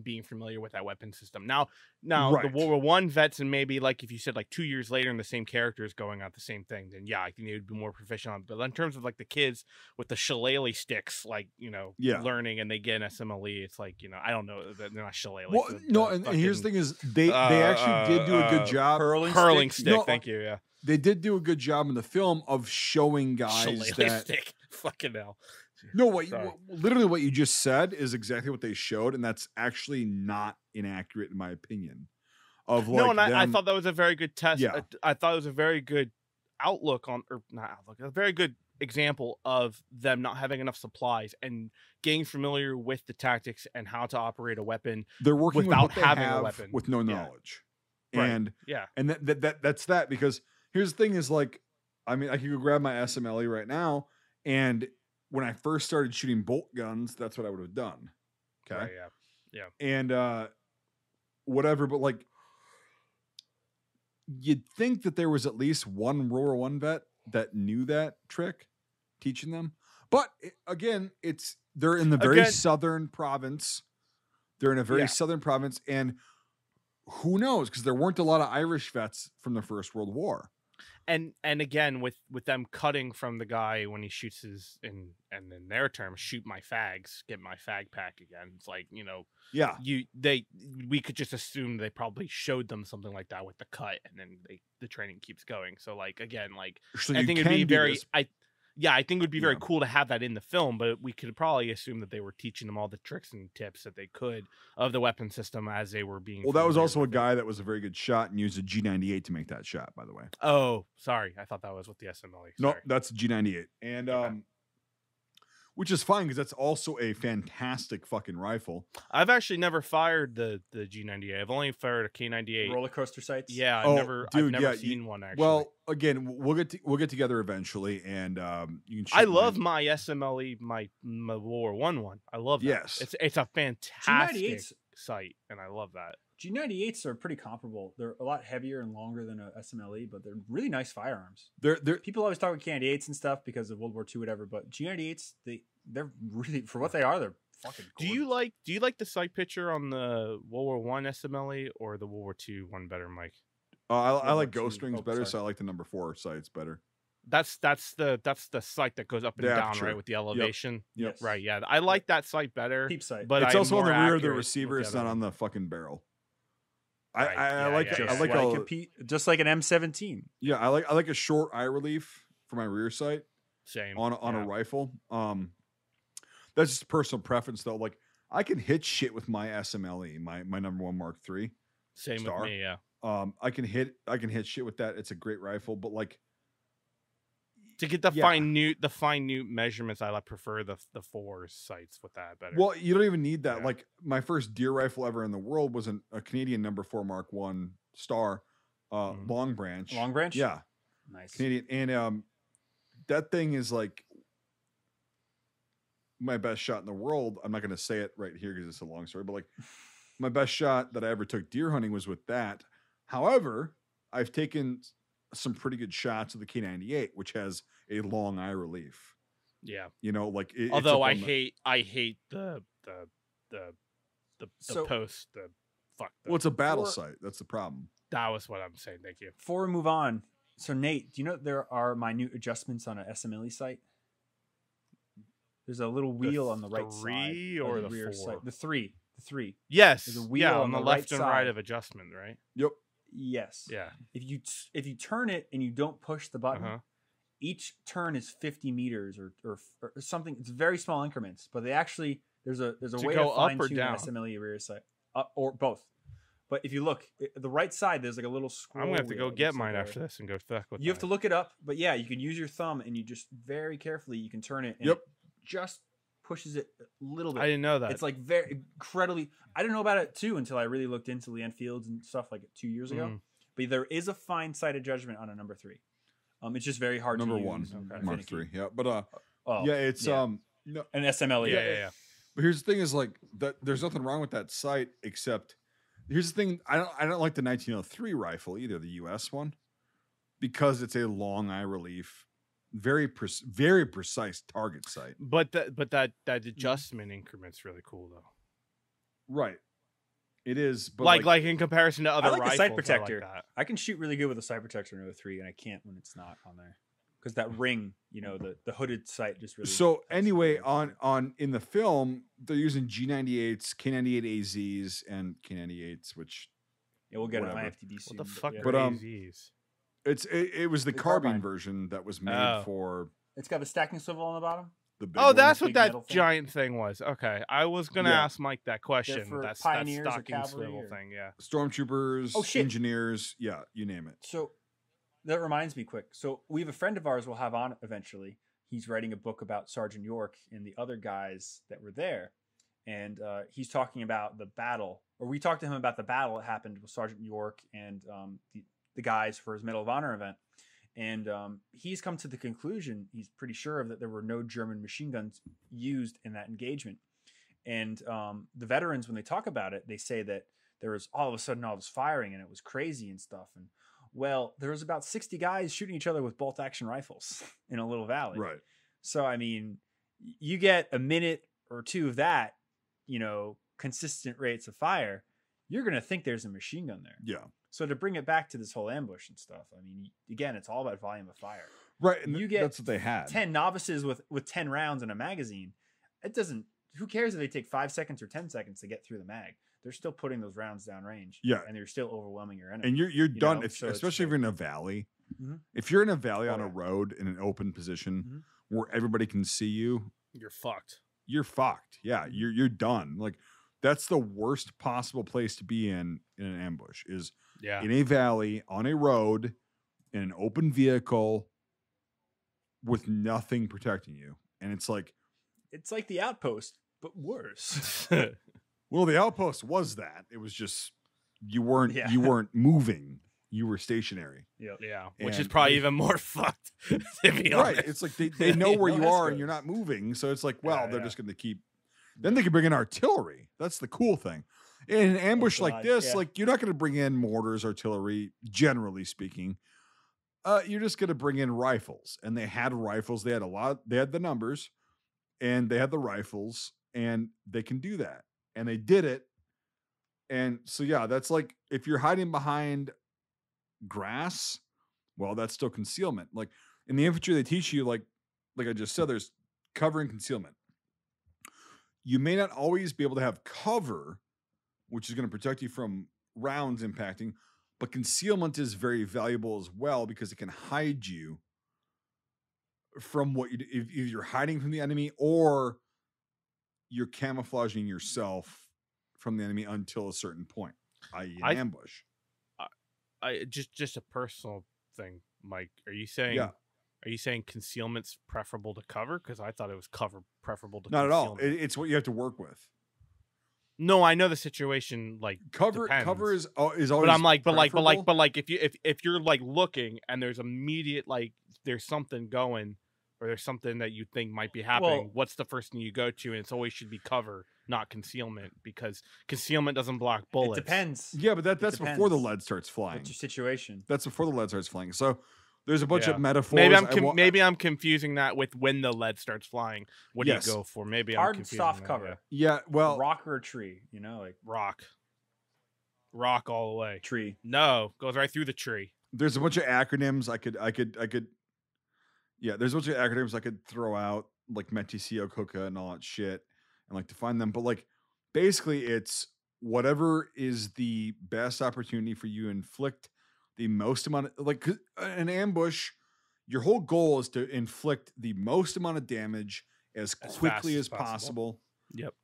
being familiar with that weapon system. Now right. The World War I vets, and maybe like if you said like 2 years later and the same character is going out the same thing, then yeah, I think they would be more proficient on it. But in terms of like the kids with the shillelagh sticks, like, you know, learning and they get an SMLE, it's like, you know, I don't know, they're not shillelagh. Well, no, and here's the thing is they actually did do a good job. Hurling stick, no, thank you, yeah. They did do a good job in the film of showing guys that stick. Fucking hell. No, literally what you just said is exactly what they showed, and that's actually not inaccurate in my opinion. Of like, no, and I thought that was a very good test. Yeah. I thought it was a very good outlook on, or not outlook, a very good example of them not having enough supplies and getting familiar with the tactics and how to operate a weapon. They're working without with what having they have a weapon with no knowledge, right. and yeah, and that's that. Because here's the thing: is like, I mean, I could go grab my SMLE right now, and when I first started shooting bolt guns, that's what I would have done. Okay. Right, yeah. And whatever, but like, you'd think that there was at least one World War I vet that knew that trick, teaching them. But again, they're in the very southern province. They're in a very southern province, and who knows? Because there weren't a lot of Irish vets from the First World War. And again, with them cutting from the guy when he shoots his, and in their terms, shoot my fags, get my fag pack again. It's like, you know, we could just assume they probably showed them something like that with the cut, and then the training keeps going. So like, again, like, so I think it'd be very, I think it would be very cool to have that in the film, but we could probably assume that they were teaching them all the tricks and tips that they could of the weapon system as they were being. Well, that was also a guy that was a very good shot and used a G98 to make that shot, by the way. Oh, sorry. I thought that was with the SMLE. No, that's a G98. And which is fine because that's also a fantastic fucking rifle. I've actually never fired the G98. I've only fired a K98. Roller coaster sights. Yeah, I've never seen one actually. Well, again, we'll get together eventually, and you can. I love my SMLE, my World War one. I love that. Yes, it's a fantastic sight, and I love that. G98s are pretty comparable. They're a lot heavier and longer than a SMLE, but they're really nice firearms. They're people always talk about K98s and stuff because of World War II, whatever. But G98s, they're really, for what they are, they're fucking cool. Do you like the sight picture on the World War One SMLE or the World War II one better, Mike? I like Ghost Rings better, so I like the number 4 sights better. That's the sight that goes up and down, right, with the elevation. Yep. Yes. Right. Yeah, I like that sight better. Peep sight, but it's also on the rear of the receiver. It's It's not on the fucking barrel. Right. I like just like an M17. Yeah, I like a short eye relief for my rear sight. Same on a rifle. That's just personal preference though. Like I can hit shit with my SMLE, my number 1 Mark III. Same Star. with me, yeah. I can hit shit with that. It's a great rifle, but like to get the minute measurements, I prefer the 4 sights with that better. Well, you don't even need that. Yeah. Like my first deer rifle ever in the world was a Canadian number 4 Mark I Star, Long Branch. Long Branch? Yeah. Nice. Canadian. And that thing is like my best shot in the world. I'm not going to say it right here because it's a long story, but like my best shot that I ever took deer hunting was with that. However, I've taken some pretty good shots of the K98, which has a long eye relief. Yeah, you know, like although I hate the post the fuck. Well, it's a battle sight. That's the problem. That was what I'm saying. Thank you. Before we move on, so Nate, do you know there are minute adjustments on an SMLE sight? There's a little wheel on the right side, or the rear 4? side. The three. Yes. There's a wheel on the left right and right side. of adjustment, right? Yep. Yes. Yeah. If you turn it and you don't push the button, each turn is 50 meters or something. It's very small increments, but they actually there's a way to fine tune an SMLE rear sight, or both. But if you look, the right side, there's like a little scroll. I'm gonna have to go get mine after this and go fuck with. You have to look it up, but yeah, you can use your thumb and you just very carefully you can turn it. And Yep. It just pushes it a little bit. I didn't know that. It's like very incredibly. I didn't know about it too until I really looked into Leanne Fields and stuff like 2 years ago. But there is a fine sighted judgment on a number 3. It's just very hard. Number to 1, use Mark III. Yeah, but it's an SMLE. Yeah. But here's the thing: is like that. There's nothing wrong with that sight, except here's the thing: I don't like the 1903 rifle either, the U.S. one, because it's a long eye relief, very precise target sight. But that adjustment increment's really cool though. Right. It is, but like in comparison to other I like rifles, the sight protector. I like that. I can shoot really good with a sight protector in 03, and I can't when it's not on there because that ring, the hooded sight just really. So anyway, on in the film, they're using G98s, K98 AZs, and K98s, which we'll get whatever. an IFTB soon. What the fuck? But AZs? It was the carbine version that was made for. It's got a stacking swivel on the bottom. That's what that giant thing was. Okay, I was gonna ask Mike that question. That's pioneers that or stocking cavalry swivel thing. Yeah, stormtroopers, engineers, yeah, you name it. So that reminds me, quick. So we have a friend of ours we'll have on eventually. He's writing a book about Sergeant York and the other guys that were there, and he's talking about the battle, or we talked to him about the battle that happened with Sergeant York and the guys for his Medal of Honor event. And he's come to the conclusion, he's pretty sure of that there were no German machine guns used in that engagement. And the veterans, when they talk about it, they say that there was all of a sudden all this firing and it was crazy and stuff. And well, there was about 60 guys shooting each other with bolt action rifles in a little valley. Right. So, I mean, you get a minute or two of that, consistent rates of fire, you're going to think there's a machine gun there. Yeah. So to bring it back to this whole ambush and stuff, I mean, again, it's all about volume of fire. Right. And you get that's what they had. 10 novices with 10 rounds in a magazine. It doesn't, who cares if they take 5 seconds or 10 seconds to get through the mag? They're still putting those rounds down range. Yeah. And they're still overwhelming your enemy. And you're done, especially if you're in a valley. Mm-hmm. If you're in a valley on a road in an open position where everybody can see you, you're fucked. You're fucked. Yeah. You're done. Like, that's the worst possible place to be in an ambush is in a valley, on a road, in an open vehicle with nothing protecting you. And it's like, it's like the Outpost, but worse. Well, the Outpost was that. It was just you weren't Yeah. moving. You were stationary. Yep. Yeah, which And is probably even more fucked. To be Right. honest. It's like they know where No you are escort. and you're not moving. So it's like, well, Yeah, they're yeah. just going to keep. Then they can bring in artillery. That's the cool thing. In an ambush like God, this, yeah. like you're not going to bring in mortars, artillery, generally speaking. You're just going to bring in rifles. And they had rifles. They had a lot. They had the numbers and they had the rifles and they can do that. And they did it. And so, yeah, that's like if you're hiding behind grass, well, that's still concealment. Like in the infantry, they teach you, like I just said, there's cover and concealment. You may not always be able to have cover, which is going to protect you from rounds impacting, but concealment is very valuable as well because it can hide you from what if you're hiding from the enemy or you're camouflaging yourself from the enemy until a certain point, i.e. an ambush. I just a personal thing, Mike. Are you saying concealment's preferable to cover? Because I thought it was cover preferable to Not at all. concealment. It's what you have to work with. No, I know the situation. Like Cover is always. But I'm like, but preferable. like, if you're like looking and there's immediate like there's something going or there's something that you think might be happening, Well, what's the first thing you go to? And it's always should be cover, not concealment, because concealment doesn't block bullets. It depends. Yeah, but that's before the depends. lead starts flying. What's your situation? That's before the lead starts flying. So there's a bunch of metaphors. Maybe I'm confusing that with when the lead starts flying. What do you go for? Maybe hard I'm and confusing soft that, cover. Yeah, well, Rock or a tree, you know, like rock all the way. tree. No, goes right through the tree. there's a bunch of acronyms I could. Yeah, there's a bunch of acronyms I could throw out, like Metisio, Coca, and all that shit, and like to find them. But like, basically, it's whatever is the best opportunity for you to inflict the most amount of, like, 'cause an ambush. Your whole goal is to inflict the most amount of damage as quickly as possible. Yep.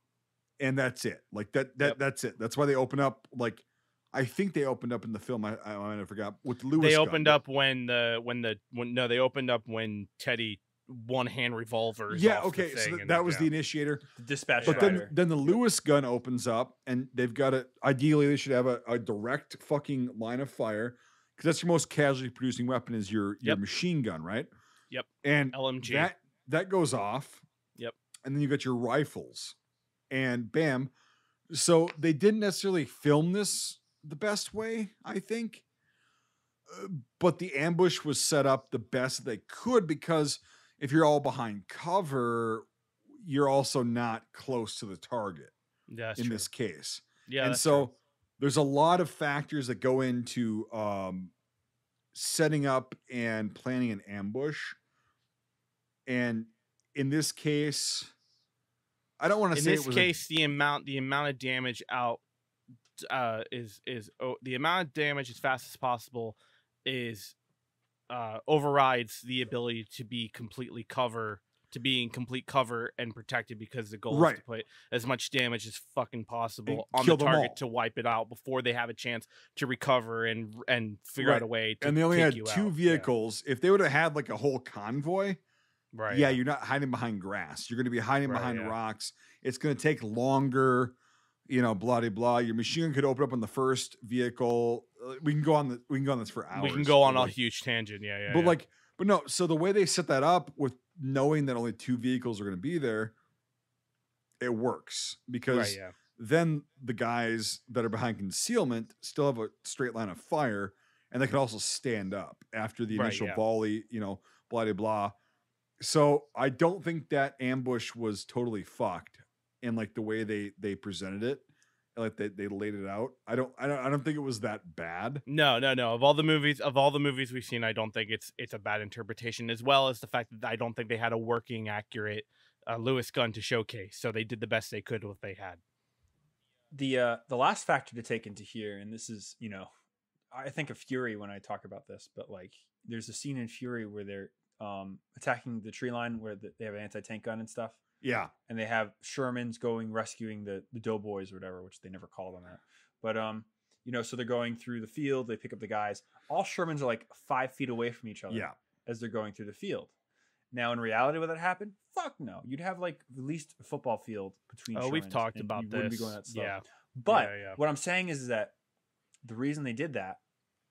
And that's it. Like that's it. That's why they open up. Like, I think they opened up in the film. I forgot with Lewis. They opened up when they opened up when Teddy one-hand revolvers. Yeah. Okay. So that was the initiator. The dispatch But rider. then the Lewis gun opens up, and they've got it. Ideally, they should have a direct fucking line of fire, because that's your most casualty producing weapon is your machine gun, right? Yep. And LMG. that goes off. Yep. And then you got your rifles, and bam. So they didn't necessarily film this the best way, I think, but the ambush was set up the best they could, because if you're all behind cover, you're also not close to the target in this case. Yeah. And so there's a lot of factors that go into setting up and planning an ambush. And in this case, I don't want to say in this case the amount of damage out is the amount of damage as fast as possible is overrides the ability to be in complete cover and protected, because the goal is to put as much damage as fucking possible on the target to wipe it out before they have a chance to recover and figure out a way to and they only had take you two out. vehicles. If they would have had like a whole convoy, Right. you're not hiding behind grass. You're going to be hiding behind rocks. It's going to take longer, blah, blah, blah. Your machine gun could open up on the first vehicle. We can go on this for hours. We can go on a huge tangent. Yeah. But no. So the way they set that up with knowing that only two vehicles are going to be there, it works, because then the guys that are behind concealment still have a straight line of fire, and they can also stand up after the initial volley, blah, blah, blah. So I don't think that ambush was totally fucked in like the way they presented it, like they laid it out. I don't think it was that bad. No. Of all the movies we've seen, I don't think it's a bad interpretation, as well as the fact that I don't think they had a working, accurate Lewis gun to showcase. So they did the best they could with what they had. The last factor to take into here, and this is, I think of Fury when I talk about this, but like there's a scene in Fury where they're attacking the tree line where they have an anti-tank gun and stuff. Yeah. And they have Shermans going rescuing the doughboys or whatever, which they never called them that. But so they're going through the field, they pick up the guys. All Shermans are like 5 feet away from each other as they're going through the field. Now in reality, would that happen? fuck no. You'd have like at least a football field between. Oh, we've Shermans, talked and about you wouldn't this. be going that slow. Yeah. But Yeah. what I'm saying is that the reason they did that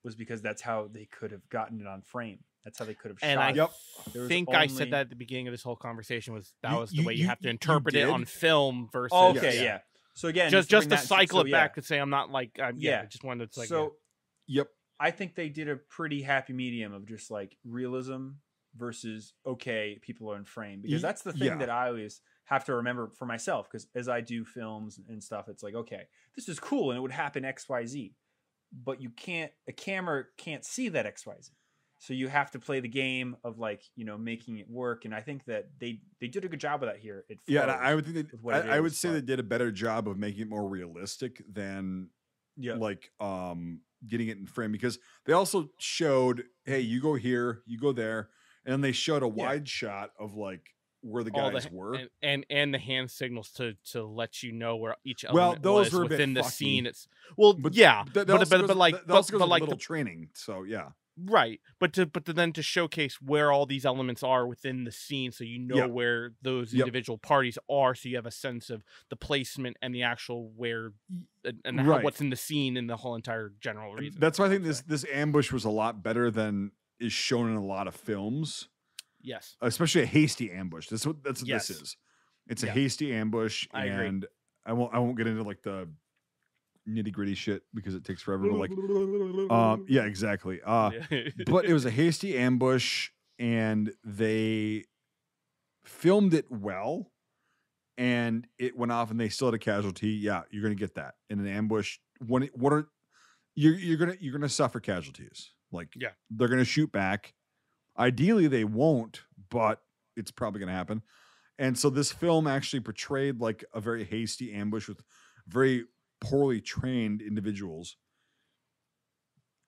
was because that's how they could have gotten it on frame. That's how they could have And shot. I it. think I said that at the beginning of this whole conversation was the way you have to interpret it did? on film versus. Oh, okay, yeah. So again, just to to cycle it back to say I'm not like I just wanted to like so. Yep. I think they did a pretty happy medium of just like realism versus okay, people are in frame, because that's the thing that I always have to remember for myself, because as I do films and stuff, it's like, okay, this is cool and it would happen XYZ, but a camera can't see that XYZ. So you have to play the game of like, making it work. And I think that they did a good job of that here. And I would think I would say they did a better job of making it more realistic than like getting it in frame, because they also showed, hey, you go here, you go there, and then they showed a wide shot of like where the guys were, and the hand signals to let you know where each element those was were within the fucky. scene. It's but like little training. So yeah. Right, but then to showcase where all these elements are within the scene, so you know where those individual parties are, so you have a sense of the placement and the actual where and what's in the scene and the whole entire general reason. That's why I think this ambush was a lot better than is shown in a lot of films. Yes, especially a hasty ambush. That's what this is. It's a hasty ambush, and I won't get into like the nitty gritty shit because it takes forever to like exactly but it was a hasty ambush and they filmed it well and it went off and they still had a casualty. You're gonna get that in an ambush. You're gonna suffer casualties, like they're gonna shoot back. Ideally they won't, but it's probably gonna happen. And so this film actually portrayed like a very hasty ambush with very poorly trained individuals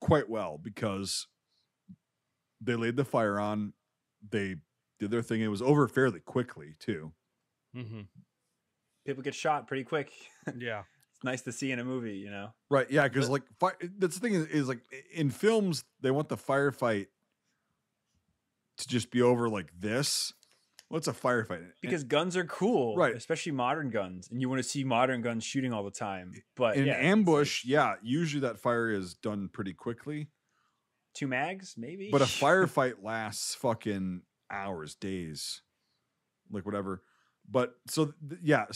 quite well, because they laid the fire on, they did their thing. It was over fairly quickly too. Mm-hmm. People get shot pretty quick. Yeah. It's nice to see in a movie, Right. Yeah. Cause like that's the thing is like in films, they want the firefight to just be over like this. What's a firefight? Because guns are cool, right? Especially modern guns, and you want to see modern guns shooting all the time. But in an ambush, usually that fire is done pretty quickly. 2 mags, maybe. But a firefight lasts fucking hours, days, like whatever. But so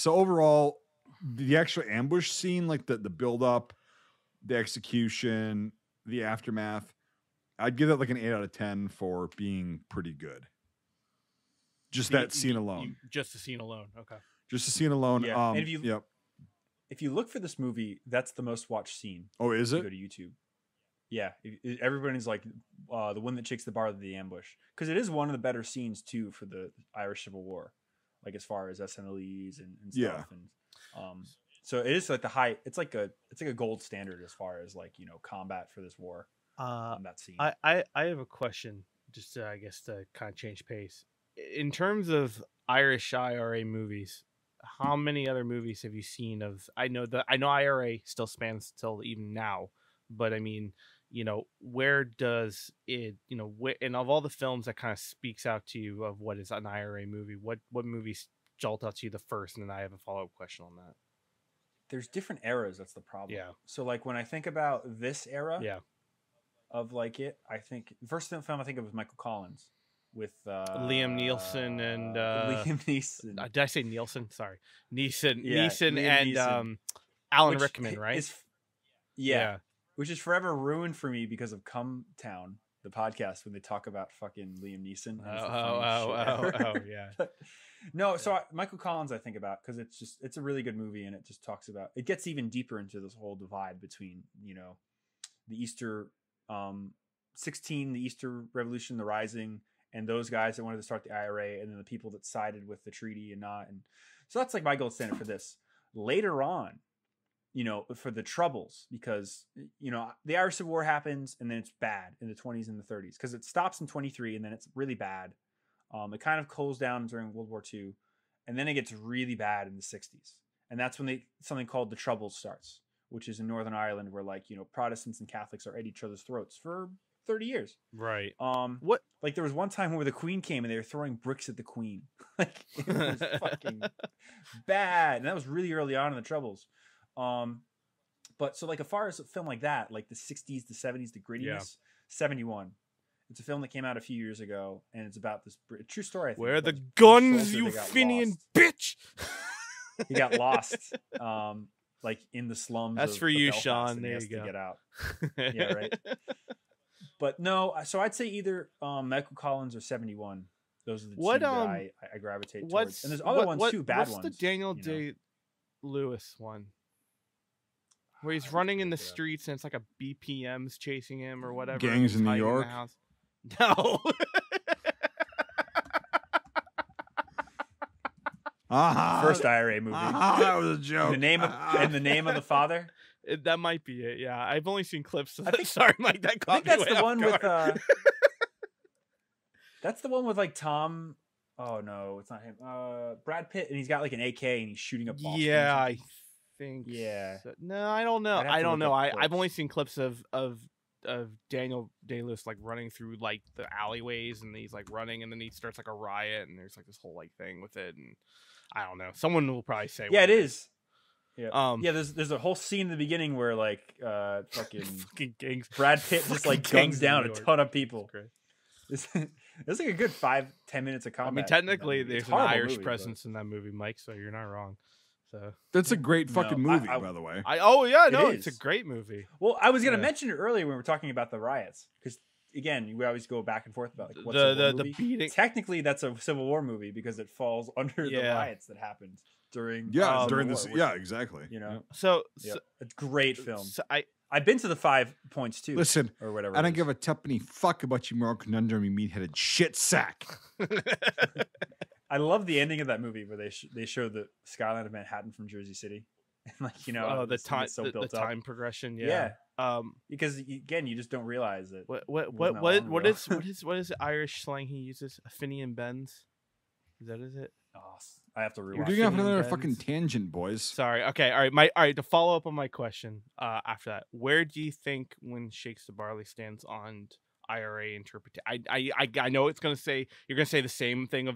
overall, the actual ambush scene, like the build up, the execution, the aftermath, I'd give it like an 8 out of 10 for being pretty good. Just that scene alone. Just the scene alone. Okay. Just the scene alone. Yeah. And if you look for this movie, that's the most watched scene. Oh, is it? Go to YouTube. Yeah. Everybody's like the one that shakes the bar, the ambush, because it is one of the better scenes too for the Irish Civil War, like as far as SNLEs and stuff. Yeah. And so it is like the high. It's like a gold standard as far as like combat for this war. That scene. I have a question, just I guess to kind of change pace. In terms of Irish IRA movies, how many other movies have you seen of? I know IRA still spans till even now, but I mean, where does it? And of all the films that kind of speaks out to you of what is an IRA movie, what movies jolt out to you the first? And then I have a follow-up question on that. There's different eras. That's the problem. Yeah. So like when I think about this era, of like it, I think the first film I think of was Michael Collins. With Liam Neeson and Liam Neeson. Did I say Nielsen? Sorry, Neeson and Neeson. Alan Rickman, right? Yeah, which is forever ruined for me because of Come Town, the podcast, when they talk about fucking Liam Neeson. Oh, yeah. No, so Michael Collins I think about because it's a really good movie, and it just talks about, it gets even deeper into this whole divide between the Easter 16, the Easter Revolution, the Rising, and those guys that wanted to start the IRA, and then the people that sided with the treaty and not. And so that's like my gold standard for this. Later on, for the Troubles, because, the Irish Civil War happens and then it's bad in the 20s and the 30s, because it stops in 23 and then it's really bad. It kind of cools down during World War II, and then it gets really bad in the 60s. And that's when something called the Troubles starts, which is in Northern Ireland, where Protestants and Catholics are at each other's throats for 30 years. Right. What? Like there was one time where the Queen came and they were throwing bricks at the Queen. Like it was fucking bad, and that was really early on in the Troubles. But so like as far as a film like that, like the 60s, the 70s, the grittiness, 71. It's a film that came out a few years ago, and it's about this true story. I think, where the guns, you Finian bitch? He got lost, like in the slums. That's for you, Sean. There you go. To get out. Yeah, right. But no, so I'd say either Michael Collins or 71. Those are the two that I gravitate towards. And there's other ones too, bad ones. What's the Daniel Day-Lewis one? Where he's running in the streets and it's like a BPM's chasing him or whatever. Gangs in New York. No. First IRA movie. That was a joke. The name of the father. That might be it. Yeah, I've only seen clips. Of that. Sorry, Mike. That caught me. I think that's the one with. That's the one with like Tom. Oh no, it's not him. Brad Pitt, and he's got like an AK and he's shooting up bombs. Yeah, I think. Yeah. So. No, I don't know. I don't know. I've only seen clips of Daniel Day-Lewis like running through like the alleyways, and he's like running, and then he starts like a riot, and there's like this whole like thing with it, and I don't know. Someone will probably say. Yeah, it is. Yeah. There's a whole scene in the beginning where like fucking gangs. Brad Pitt just like guns down a ton of people. It's like a good 5-10 minutes of combat. I mean, technically, there's an Irish presence in that movie, Mike. So you're not wrong. So that's a great fucking movie, by the way. It's a great movie. Well, I was gonna mention it earlier when we were talking about the riots, because again, we always go back and forth about like what's the beating. Technically, that's a Civil War movie because it falls under the riots that happened during during this. Yeah, exactly. You know, so a great film. So I've been to the 5 points too. Listen, or whatever. I don't give a tuppeny fuck about you moral conundrum, you meat-headed shit sack. I love the ending of that movie where they show the skyline of Manhattan from Jersey City, and like the time progression. Yeah. Because again, you just don't realize it. What is the Irish slang he uses? A Finian bends. Is that it? Oh, I have to rewatch. You're doing off another fucking tangent, boys. Sorry. Okay. All right. To follow up on my question, after that, where do you think when Shakes the Barley stands on IRA interpretation? I know it's gonna say you're gonna say the same thing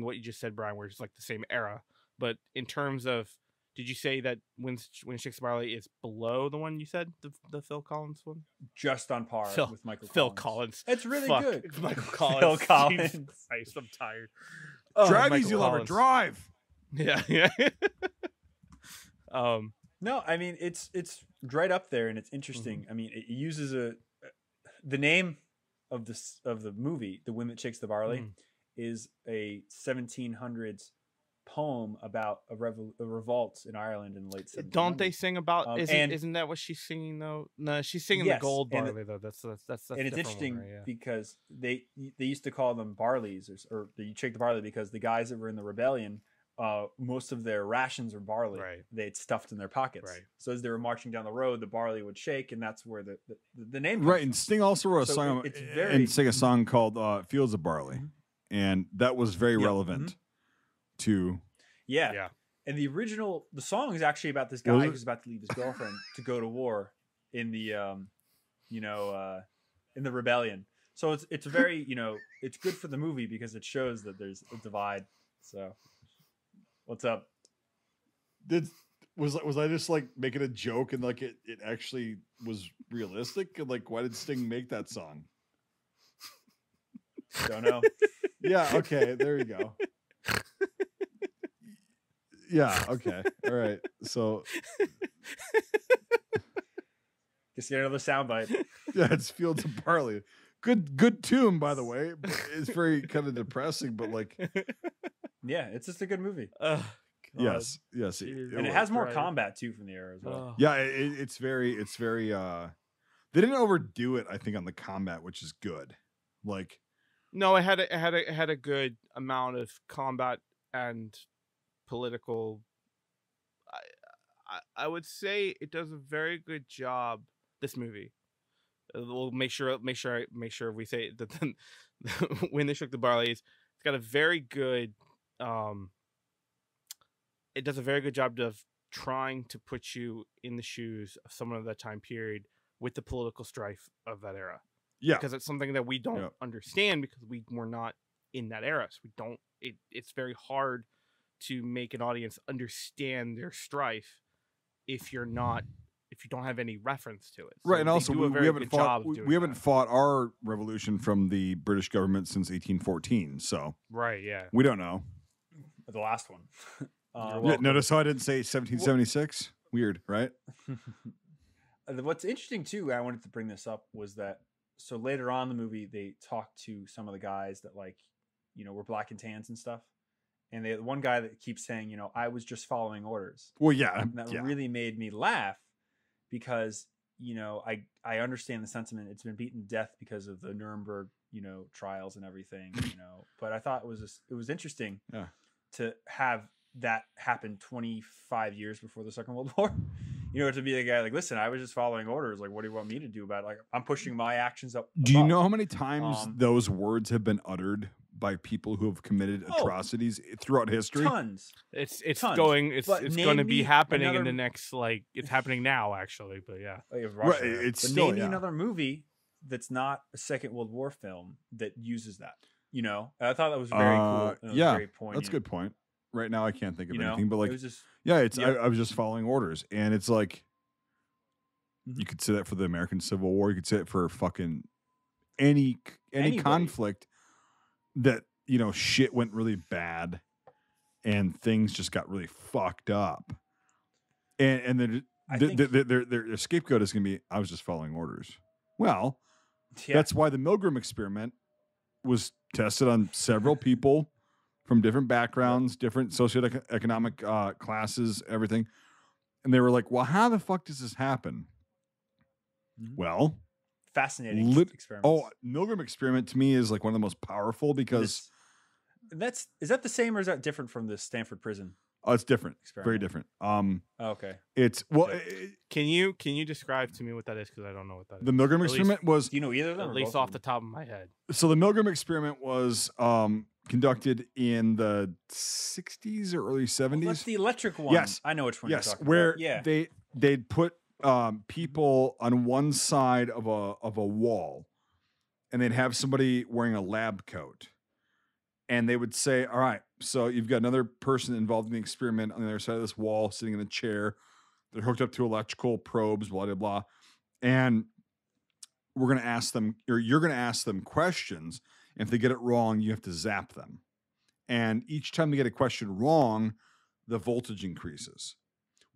what you just said, Brian, where it's like the same era. But in terms of, did you say that when Shakes the Barley is below the one you said, the Phil Collins one? Just on par with Michael Phil Collins. It's really good. Michael Collins. Phil Collins. Jesus Christ, I'm tired. Drive easy, lover. Drive. Yeah. No, I mean it's right up there, and it's interesting. Mm-hmm. I mean, it uses the name of the movie, The Wind That Shakes the Barley, is a 1700s poem about a revolt in Ireland in the late 1700s. Don't they sing about? Isn't that what she's singing though? No, she's singing the gold barley though. That's and it's interesting because they used to call them barleys or you shake the barley because the guys that were in the rebellion, most of their rations were barley. Right. They had stuffed in their pockets. Right. So as they were marching down the road, the barley would shake, and that's where the name comes right. from. And Sting also wrote a song and sang a song called "Fields of Barley," and that was very relevant to. Yeah. And the song is actually about this guy who's about to leave his girlfriend to go to war in the in the rebellion. So it's very, it's good for the movie because it shows that there's a divide. So what's up? Was I just like making a joke and like it actually was realistic? And like, why did Sting make that song? Don't know. Yeah. Okay. There you go. Yeah. Okay. All right. So, just get another soundbite. Yeah, it's Fields of Barley. Good tune, by the way. It's very kind of depressing, but like, yeah, it's just a good movie. Yes. And it has more combat too from the era as well. Yeah, it's very. They didn't overdo it, I think, on the combat, which is good. Like, no, it had a good amount of combat and political. I would say it does a very good job. This movie, we'll make sure we say that when they shook the barley, it's got a very good. It does a very good job of trying to put you in the shoes of someone of that time period with the political strife of that era. Yeah. Because it's something that we don't understand because we're not in that era. So we don't. It's very hard to make an audience understand their strife if you don't have any reference to it. So right, and also we haven't fought our revolution from the British government since 1814. So right, yeah, we don't know the last one. Notice how I didn't say 1776. Weird, right? What's interesting too, I wanted to bring this up, was that so later on in the movie they talked to some of the guys that were black and tans and stuff. And the one guy that keeps saying, I was just following orders. Well, yeah. And that really made me laugh because, I understand the sentiment. It's been beaten to death because of the Nuremberg, trials and everything, But I thought it was interesting to have that happen 25 years before the Second World War. To be the guy like, listen, I was just following orders. Like, what do you want me to do about it? Like, I'm pushing my actions up. Do you know how many times those words have been uttered by people who have committed atrocities throughout history? Tons. It's going to be happening in the next, it's happening now actually, but yeah. Right, it's still, name me another movie that's not a Second World War film that uses that. I thought that was very cool. Very poignant. That's a good point. Right now I can't think of anything, but it was just, I was just following orders, and it's like you could say that for the American Civil War. You could say it for fucking any conflict that shit went really bad and things just got really fucked up, and then their scapegoat is gonna be, I was just following orders. Well, that's why the Milgram experiment was tested on several people from different backgrounds, different socioeconomic classes, everything, and they were like, well, how the fuck does this happen? Mm-hmm. Well, fascinating experiment. Milgram experiment to me is like one of the most powerful because is that the same or is that different from the Stanford prison? Oh, it's different. Very different. Okay. It's can you describe to me what that is? Because I don't know what that is. The Milgram experiment was. Do you know either of them? At least off the top of my head. So the Milgram experiment was conducted in the 60s or early 70s. Well, that's the electric one. Yes, I know which one. Yes, you're talking where about. Yeah. they'd put people on one side of a wall, and they'd have somebody wearing a lab coat, and they would say, all right, so you've got another person involved in the experiment on the other side of this wall, sitting in a chair. They're hooked up to electrical probes, blah, blah, blah. And we're going to ask them, or you're going to ask them questions. And if they get it wrong, you have to zap them. And each time they get a question wrong, the voltage increases.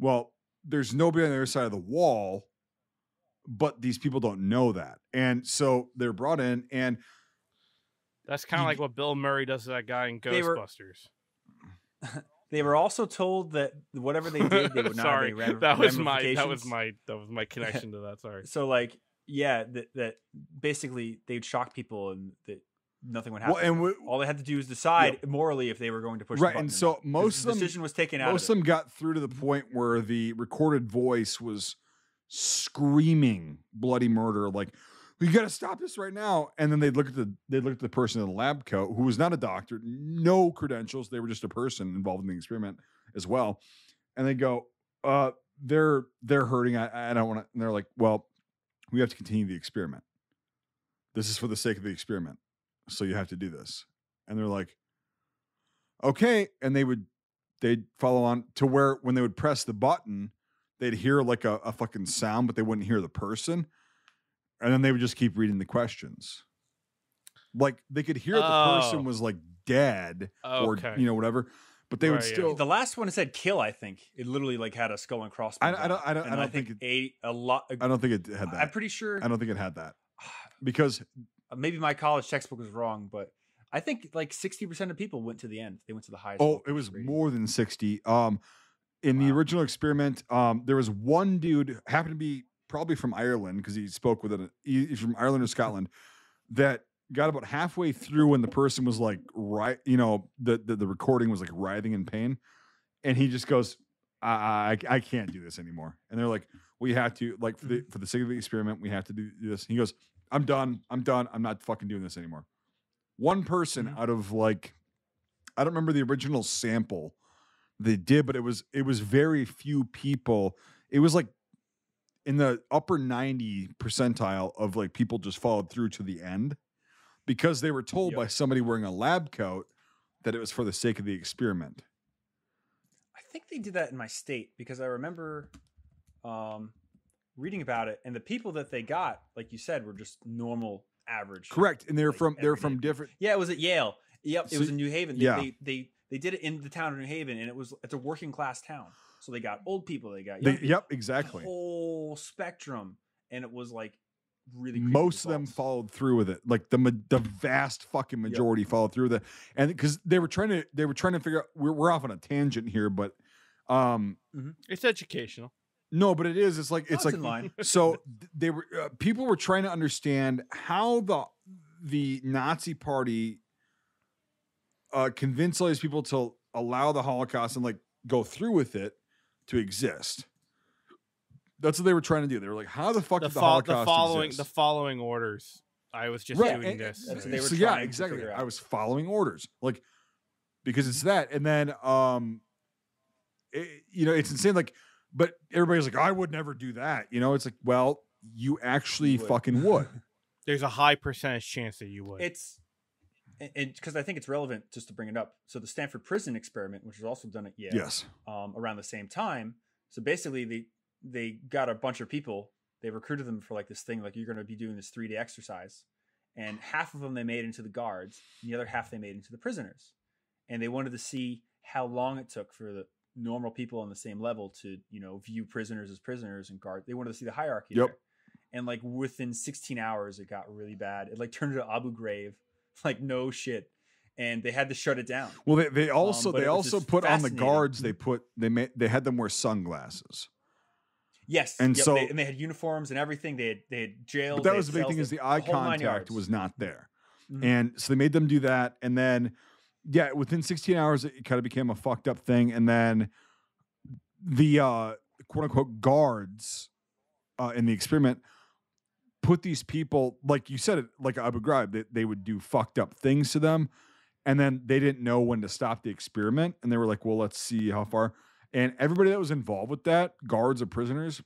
Well, there's nobody on the other side of the wall, but these people don't know that. And so they're brought in, and that's kind of like what Bill Murray does to that guy in Ghostbusters. They were also told that whatever they did, they would not sorry, have any that was my connection to that. Sorry. So that basically they'd shock people and that nothing would happen. Well, all they had to do was decide morally if they were going to push right. The button. And so most of them, decision was taken out. Most of them got through to the point where the recorded voice was screaming bloody murder, like, we got to stop this right now. And then they'd look at the person in the lab coat who was not a doctor, no credentials. They were just a person involved in the experiment as well. And they go, they're hurting. I don't want to. And they're like, well, we have to continue the experiment. This is for the sake of the experiment. So you have to do this. And they're like, okay. And they'd follow on to where when they would press the button, they'd hear like a fucking sound, but they wouldn't hear the person. And then they would just keep reading the questions. Like they could hear the person was like dead or whatever, but they would still. The last one said kill. I think it literally like had a skull and crossbones. I don't think it ate a lot. I don't think it had that. I'm pretty sure. I don't think it had that because maybe my college textbook was wrong, but I think like 60% of people went to the end. They went to the highest. Oh, it was more than 60. In the original experiment, there was one dude happened to be probably from Ireland because he spoke with it. He's from Ireland or Scotland that got about halfway through when the person was like, right, the recording was like writhing in pain. And he just goes, I can't do this anymore. And they're like, we have to, like, for the sake of the experiment, we have to do this. And he goes, I'm done. I'm not fucking doing this anymore. One person out of like, I don't remember the original sample they did, but it was very few people. It was like, in the upper 90 percentile of like people just followed through to the end because they were told by somebody wearing a lab coat that it was for the sake of the experiment. I think they did that in my state because I remember reading about it, and the people that they got, like you said, were just normal, average. Correct, and they're like, from different. Yeah, it was at Yale. Yep, it was in New Haven. They did it in the town of New Haven, and it's a working class town. So they got old people, they got young people, yep, exactly, the whole spectrum, and it was like really most of them followed through with it. Like the vast fucking majority followed through with it, and because they were trying to figure out. We're off on a tangent here, but it's educational. No, but it is. It's like in line. So they were people were trying to understand how the Nazi Party convinced all these people to allow the Holocaust and like go through with it to exist. That's what they were trying to do. They were like, "How the fuck did the Holocaust exist?" The following orders. I was just doing this. That's what they were so trying yeah, exactly. To figure out. I was following orders, like because it's that, and then it's insane. Like, but everybody's like, "I would never do that." You know, it's like, well, you actually fucking would. There's a high percentage chance that you would. And because I think it's relevant just to bring it up. So the Stanford Prison Experiment, which was also done at Yale, yes, around the same time. So basically, they got a bunch of people. They recruited them for like this thing, like you're going to be doing this 3-day exercise, and half of them they made into the guards, and the other half they made into the prisoners. And they wanted to see how long it took for the normal people on the same level to, view prisoners as prisoners and guard. They wanted to see the hierarchy there. And like within 16 hours, it got really bad. It like turned into Abu Ghraib. Like no shit, and they had to shut it down. Well, they also put on the guards. They had them wear sunglasses. Yes, and they had uniforms and everything. They had jails. But that was the big thing is the eye contact was not there, and so they made them do that. And then within 16 hours, it kind of became a fucked up thing. And then the quote unquote guards in the experiment put these people, like you said, like Abu Ghraib, they would do fucked up things to them. And then they didn't know when to stop the experiment. And they were like, well, let's see how far. And everybody that was involved with that, guards or prisoners,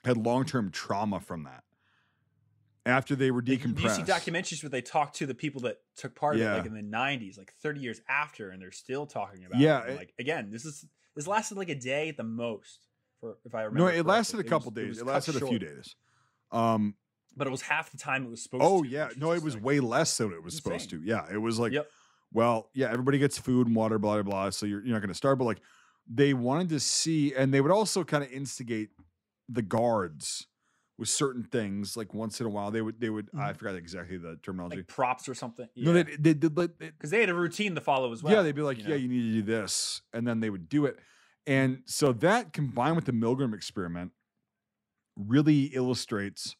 had long-term trauma from that. After they were decompressed. You see documentaries where they talk to the people that took part of it, like in the 90s, like 30 years after, and they're still talking about it. And like, again, this lasted like a day at the most, if I remember. No, it lasted a couple days. It lasted a few days. But it was half the time it was supposed to. Yeah. No, it was way less than it was supposed to. Yeah. It was like, well, yeah, everybody gets food and water, blah, blah, blah. So you're not going to starve. But like they wanted to see, and they would also kind of instigate the guards with certain things. Like once in a while, they would, I forgot exactly the terminology. Like props or something. Yeah. No, they did. Because they had a routine to follow as well. Yeah. They'd be like, you need to do this. And then they would do it. And so that combined with the Milgram experiment really illustrates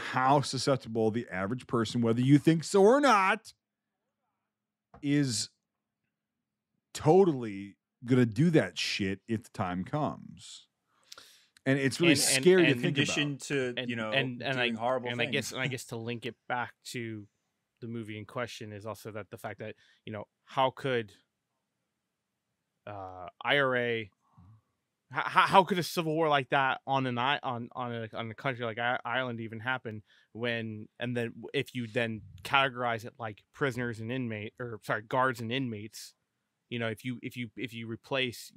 how susceptible the average person, whether you think so or not, is totally gonna do that shit if the time comes. And it's really scary to think about. Doing horrible things. I guess to link it back to the movie in question is also that the fact that how could IRA. How could a civil war like that on a country like Ireland even happen if you then categorize it like prisoners and guards and inmates, if you replace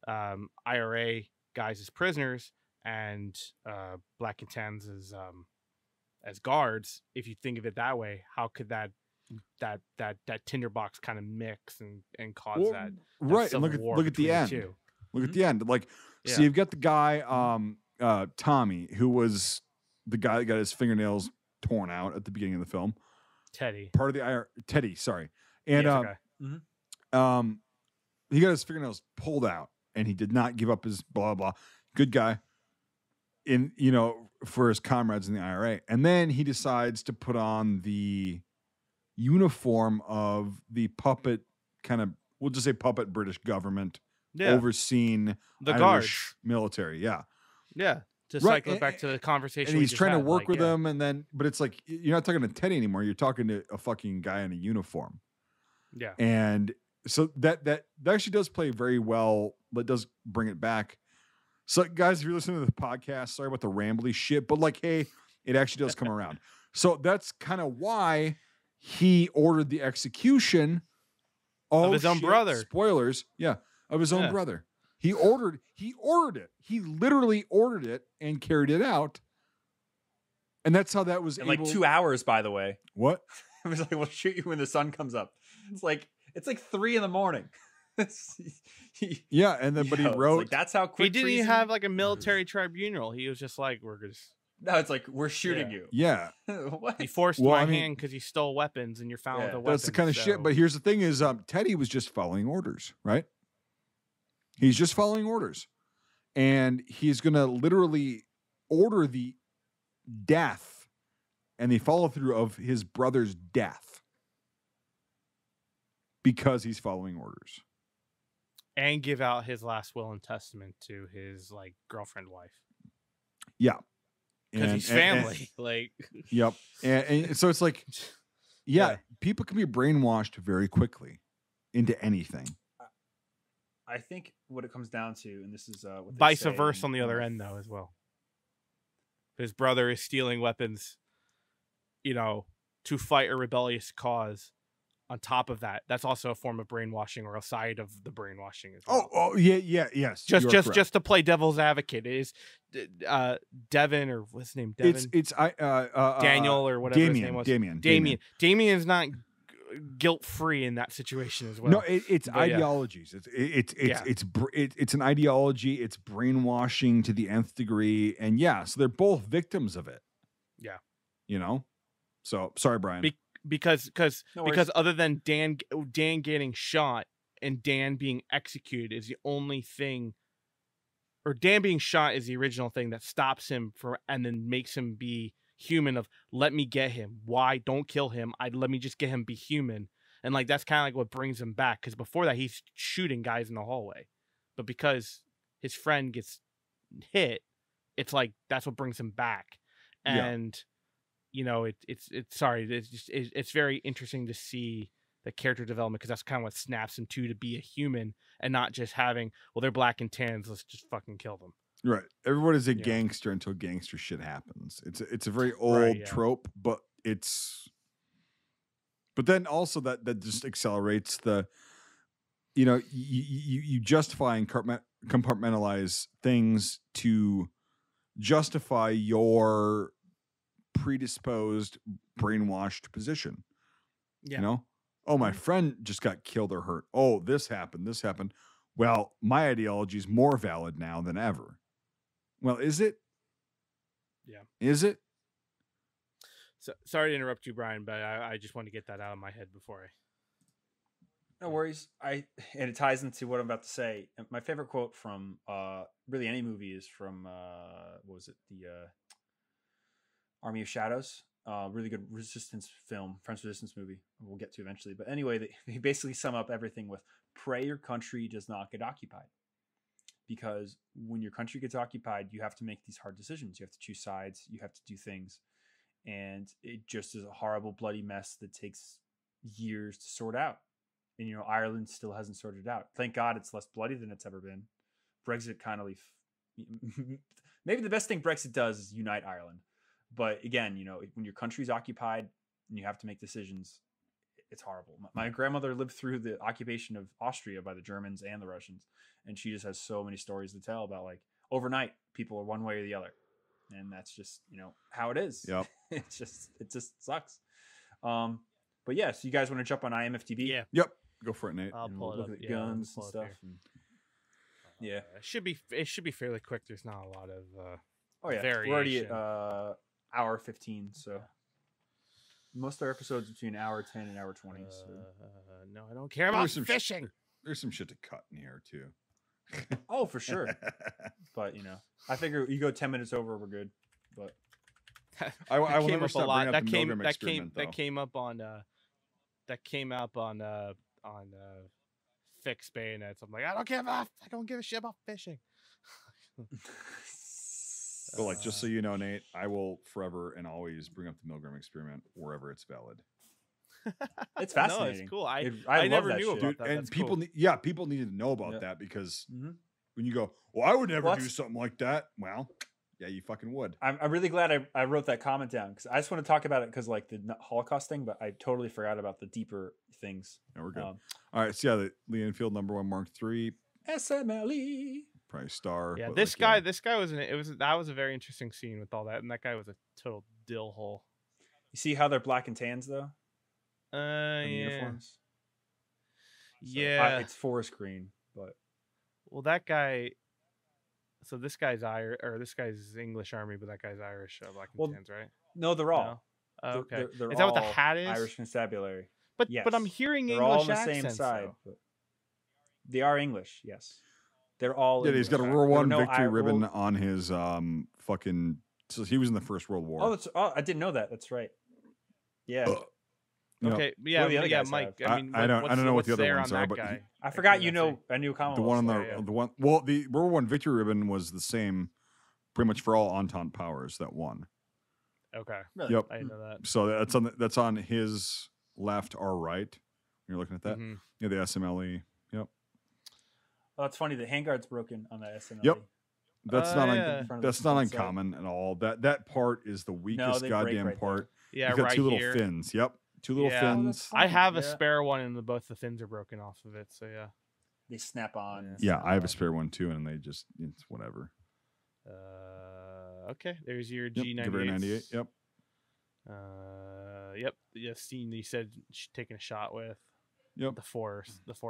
IRA guys as prisoners and black and tans as guards, if you think of it that way, how could that tinderbox kind of mix and cause that right? And look at the end. Look at the end. Like, so you've got the guy, Tommy, who was the guy that got his fingernails torn out at the beginning of the film. Teddy. Part of the Teddy, sorry. And he got his fingernails pulled out, and he did not give up his blah, blah. Good guy for his comrades in the IRA. And then he decides to put on the uniform of the puppet we'll just say puppet British government. Overseen the Irish guards military, to cycle back to the conversation, and he's trying to work with them, and then, but it's like you're not talking to Teddy anymore. You're talking to a fucking guy in a uniform, and so that actually does play very well. But does bring it back So, guys, if you're listening to the podcast, sorry about the rambly shit, but like, hey, it actually does come around. So that's kind of why he ordered the execution of his own brother. Spoilers, yeah, of his own brother. He ordered it. He literally ordered it and carried it out. And that's how that was in like 2 hours, by the way. What? It was like, we'll shoot you when the sun comes up. It's like 3 a.m. Yeah, and then but he wrote like, that's how quick he didn't even have like a military tribunal. He was just like, we're just no, it's like we're shooting you. Yeah. What? He forced my hand because he stole weapons and you're found with a weapon. That's the kind of shit. But here's the thing is Teddy was just following orders, right? He's just following orders. And he's gonna literally order the death and the follow through of his brother's death because he's following orders. And give out his last will and testament to his like girlfriend wife. Yeah. Because he's family. Like yep. And so it's like, yeah, people can be brainwashed very quickly into anything. I think what it comes down to, and this is what vice versa on the other end though as well. His brother is stealing weapons, to fight a rebellious cause. On top of that, that's also a form of brainwashing or a side of the brainwashing as well. Oh, yes. Just to play devil's advocate. It is Devin, or what's his name? Devin? It's Daniel or whatever his name was. Damien. Damien is not guilt free in that situation as well. No, it's ideologies. It's an ideology. It's brainwashing to the nth degree, and so they're both victims of it. Yeah, So sorry, Brian. Because other than Dan getting shot and Dan being executed is the only thing, or Dan being shot is the original thing that stops him and then makes him be human. Of let me get him. Why? Don't kill him. Let me just get him be human. And like that's kind of like what brings him back. Because before that he's shooting guys in the hallway, but because his friend gets hit, it's like that's what brings him back. And it's very interesting to see the character development because that's kind of what snaps him to be a human and not just having, well, they're black and tans, let's just fucking kill them. Right. Everyone is a gangster until gangster shit happens. It's a very old trope, but then also that just accelerates the, you justify and compartmentalize things to justify your predisposed, brainwashed position. Oh, my friend just got killed or hurt. Oh, this happened. Well, my ideology is more valid now than ever. Well, is it? Yeah. Is it? So, sorry to interrupt you, Brian, but I just want to get that out of my head before No worries. And it ties into what I'm about to say. My favorite quote from really any movie is from what was it? The Army of Shadows. Really good resistance film, French resistance movie. We'll get to eventually. But anyway, they basically sum up everything with pray your country does not get occupied. Because when your country gets occupied, you have to make these hard decisions. You have to choose sides. You have to do things. And it just is a horrible, bloody mess that takes years to sort out. And, Ireland still hasn't sorted it out. Thank God it's less bloody than it's ever been. Brexit kind of maybe the best thing Brexit does is unite Ireland. But again, when your country's occupied and you have to make decisions, it's horrible. My grandmother lived through the occupation of Austria by the Germans and the Russians. And she just has so many stories to tell about like overnight people are one way or the other. And that's just, how it is. Yep. it just sucks. But yeah, so you guys want to jump on IMFDB? Yeah. Yep. Go for it, Nate. I'll and pull we'll it look up. at guns and stuff. It should be fairly quick. There's not a lot of we're already at hour 15, so most of our episodes between hour 10 and hour 20. So. No, I don't care about fishing. There's some shit to cut in here too. Oh, for sure. But I figure you go 10 minutes over, we're good. But I will came never up a stop lot. bringing up the Milgram experiment, that came up on fixed bayonets. I'm like, I don't give a shit about fishing. But like, just so you know, Nate, I will forever and always bring up the Milgram experiment wherever it's valid. It's fascinating. No, it's cool. I love never that knew shit. about that. And That's people, cool. people need to know about that because when you go, well, I would never Well, do something like that. Well, yeah, you fucking would. I'm really glad I wrote that comment down because I just want to talk about it because like the Holocaust thing, but I totally forgot about the deeper things. No, we're good. All right, so yeah, the Lee Enfield #1 Mark III. SMLE. Probably star. Yeah, but, this like, guy that was a very interesting scene with all that, and that guy was a total dill hole. You see how they're black and tans though? Yeah. Uniforms. So, Yeah. it's forest green, but Well, that guy. So this guy's Irish, or this guy's English Army, but that guy's Irish, black and tans, right? no, they're all. No? Oh, okay. They're Is that what the all hat is? Irish constabulary. But Yes. but I'm hearing they're English all on the accents, same side. though. But they are English. Yes, they're all. Yeah, he's got a English. World War There I are no victory ribbon World- on his fucking. So he was in the First World War. I didn't know that. That's right. Yeah. Yep. Okay, What do the other guys Mike. have? I mean, I don't know what what's the other there ones on are, that but guy? I forgot Actually, you know I knew Commonwealth. the one on War, yeah. the one. Well, the World War I victory ribbon was the same, pretty much for all Entente powers that won. Okay. Really? Yep. I didn't know that. So that's on his left or right. You're looking at that. Mhm. Yeah, the SMLE. Yep. Oh, it's funny. The handguard's broken on that SNL. Yep. That's not yeah. In front of that's the not front side. uncommon at all. That part is the weakest they break goddamn right part. Yeah, You've got right two little here. fins. Yep. Two little Yeah. Oh, fins. that's I fine. have a Yeah. spare one, and both the fins are broken off of it. So yeah. They snap on. Yeah, I have a spare one too, and they just it's whatever. Okay. There's your Yep. G98. Gewehr 98. Yep. Yep. The scene you said taking a shot with. Yep. The four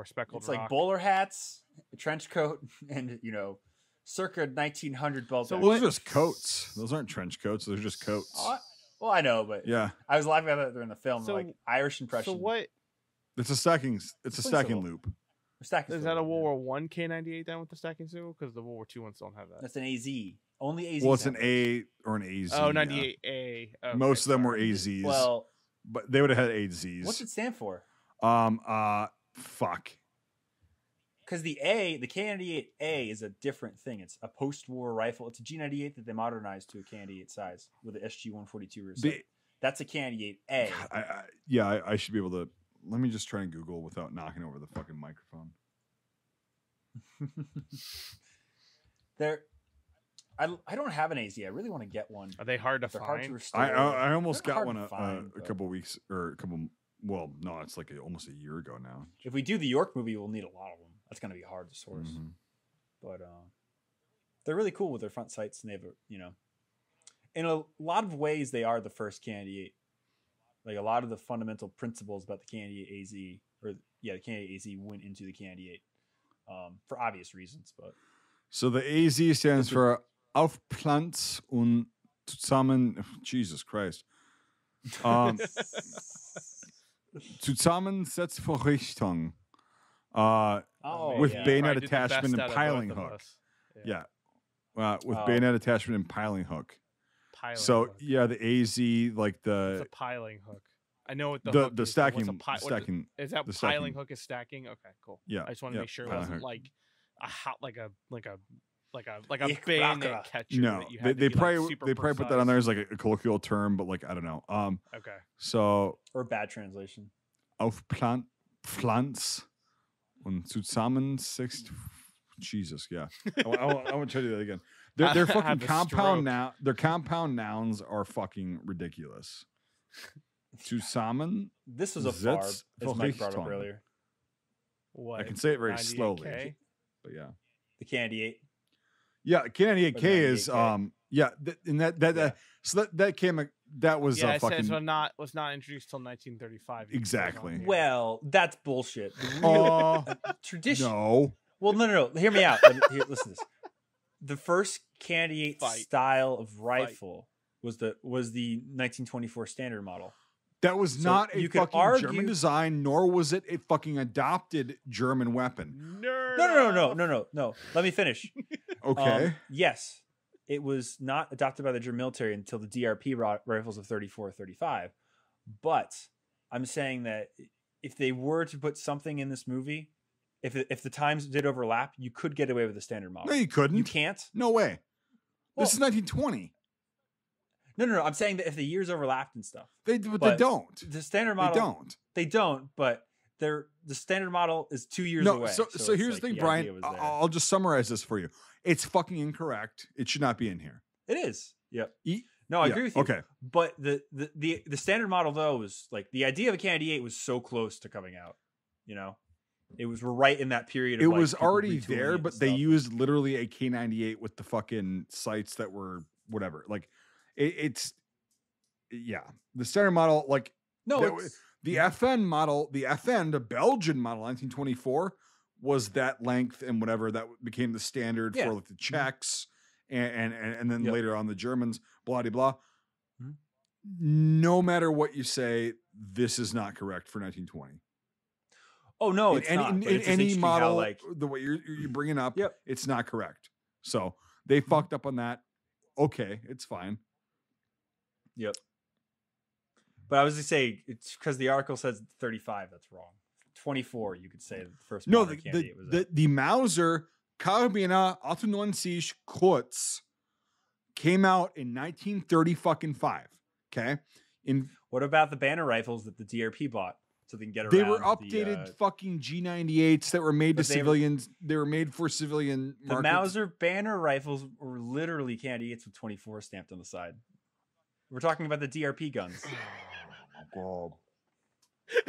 speckled It's rock. like bowler hats, a trench coat, and circa 1900 belt. So So Those are just coats. Those aren't trench coats. Those are just coats. well, I know, but Yeah. I was laughing at that during the film. So- like Irish impression. So what It's a stacking. It's a Swing stacking symbol. loop. Stacking is symbol, that a yeah. World War One K98 then with the stacking symbol? Because the World War II ones don't have that. That's an AZ. Only AZ. Well, it's an samplers. A or an AZ. Oh, yeah. 98A. Okay, Most of them were sorry. AZs. Well, but they would have had AZs. what's it stand for? Fuck. Because the K98A is a different thing. It's a post-war rifle. It's a G98 that they modernized to a K98 size with the SG-142 rear sight. That's a K98A. God, I should be able to. Let me just try and Google without knocking over the fucking microphone. I don't have an AZ. I really want to get one. Are they hard to They're hard to find? restore. I almost They're got hard one to find, a but couple weeks or a couple. Well, no, it's like almost a year ago now. If we do the York movie, we'll need a lot of them. That's going to be hard to source. Mhm. But they're really cool with their front sights, and they have in a lot of ways, they are the first K98. Like a lot of the fundamental principles about the K98 AZ, the K98 AZ went into the K98 for obvious reasons. But So the AZ stands for Aufpflanz und zusammen. Jesus Christ. Zusammensetzvorrichtung. With yeah. bayonet Probably did the attachment best and out of piling both of hook. us. Yeah. With Oh. bayonet attachment and piling hook. Piling So hook. yeah, the AZ like It's the a piling hook. I know what the the hook is, but stacking what's a stacking. is that the piling stacking. hook is stacking? Okay, cool. Yeah, I just want to yeah, make sure it piling wasn't hook. like a hot like a Ich bayonet brauche. catcher. No, that you they had to be, probably like, super they probably put that on precise. there as like a colloquial term, but like I don't know. Okay. So or bad translation. Aufpflanz und zusammensetzt. Jesus, yeah. I want to try to do that again. They're I fucking have a compound stroke. now. Their compound nouns are fucking ridiculous. Zusammen. This was a That's farb, as Mike brought up Vorrichtung. earlier. What? I can say it very 98K? slowly, but yeah. The K98. Yeah, K98K Or is 98K. and that so that came that was Yeah, it says fucking was not introduced till 1935. Exactly. Well, that's bullshit. The real tradition. no. Well, no. Hear me out. Listen to this. The first K98 Fight. style of rifle was the 1924 standard model. That was So not a you could fucking argue- German design, nor was it a fucking adopted German weapon. No. Let me finish. Okay. Yes, it was not adopted by the German military until the DRP rifles of 34 or 35. But I'm saying that if they were to put something in this movie, if the times did overlap, you could get away with the standard model. No, you couldn't. You can't. No way. Well- This is 1920. No. I'm saying that if the years overlapped and stuff, They But don't. the standard They model don't. They don't, but the standard model is 2 years No, away. so here's the thing, Brian. I'll just summarize this for you. It's fucking incorrect. It should not be in here. It is. Yep. No, I agree with you. Okay. But the standard model though was like the idea of a K98 was so close to coming out. You know, we're right in that period. Of it like was already retooling there, but they used literally a K98 with the fucking sights that were whatever. Like it's the standard model. Like the FN model, the Belgian model, 1924 was that length and whatever that became the standard for like the Czechs. And then later on the Germans, blah, blah, blah. Mm-hmm. No matter what you say, this is not correct for 1920. Oh, no, it's not. In any model, like the way you're bringing up, it's not correct. So they fucked up on that. Okay, it's fine. Yep. But I was going to say, it's because the article says 35. That's wrong. 24, you could say the first. No, the Mauser Karabiner 98 Kurz came out in 1935. Okay. What about the banner rifles that the DRP bought so they can get around? They were updated fucking G98s that were made to civilians. They were made for civilian markets. The Mauser banner rifles were literally K98s with 24 stamped on the side. We're talking about the DRP guns. Oh, God.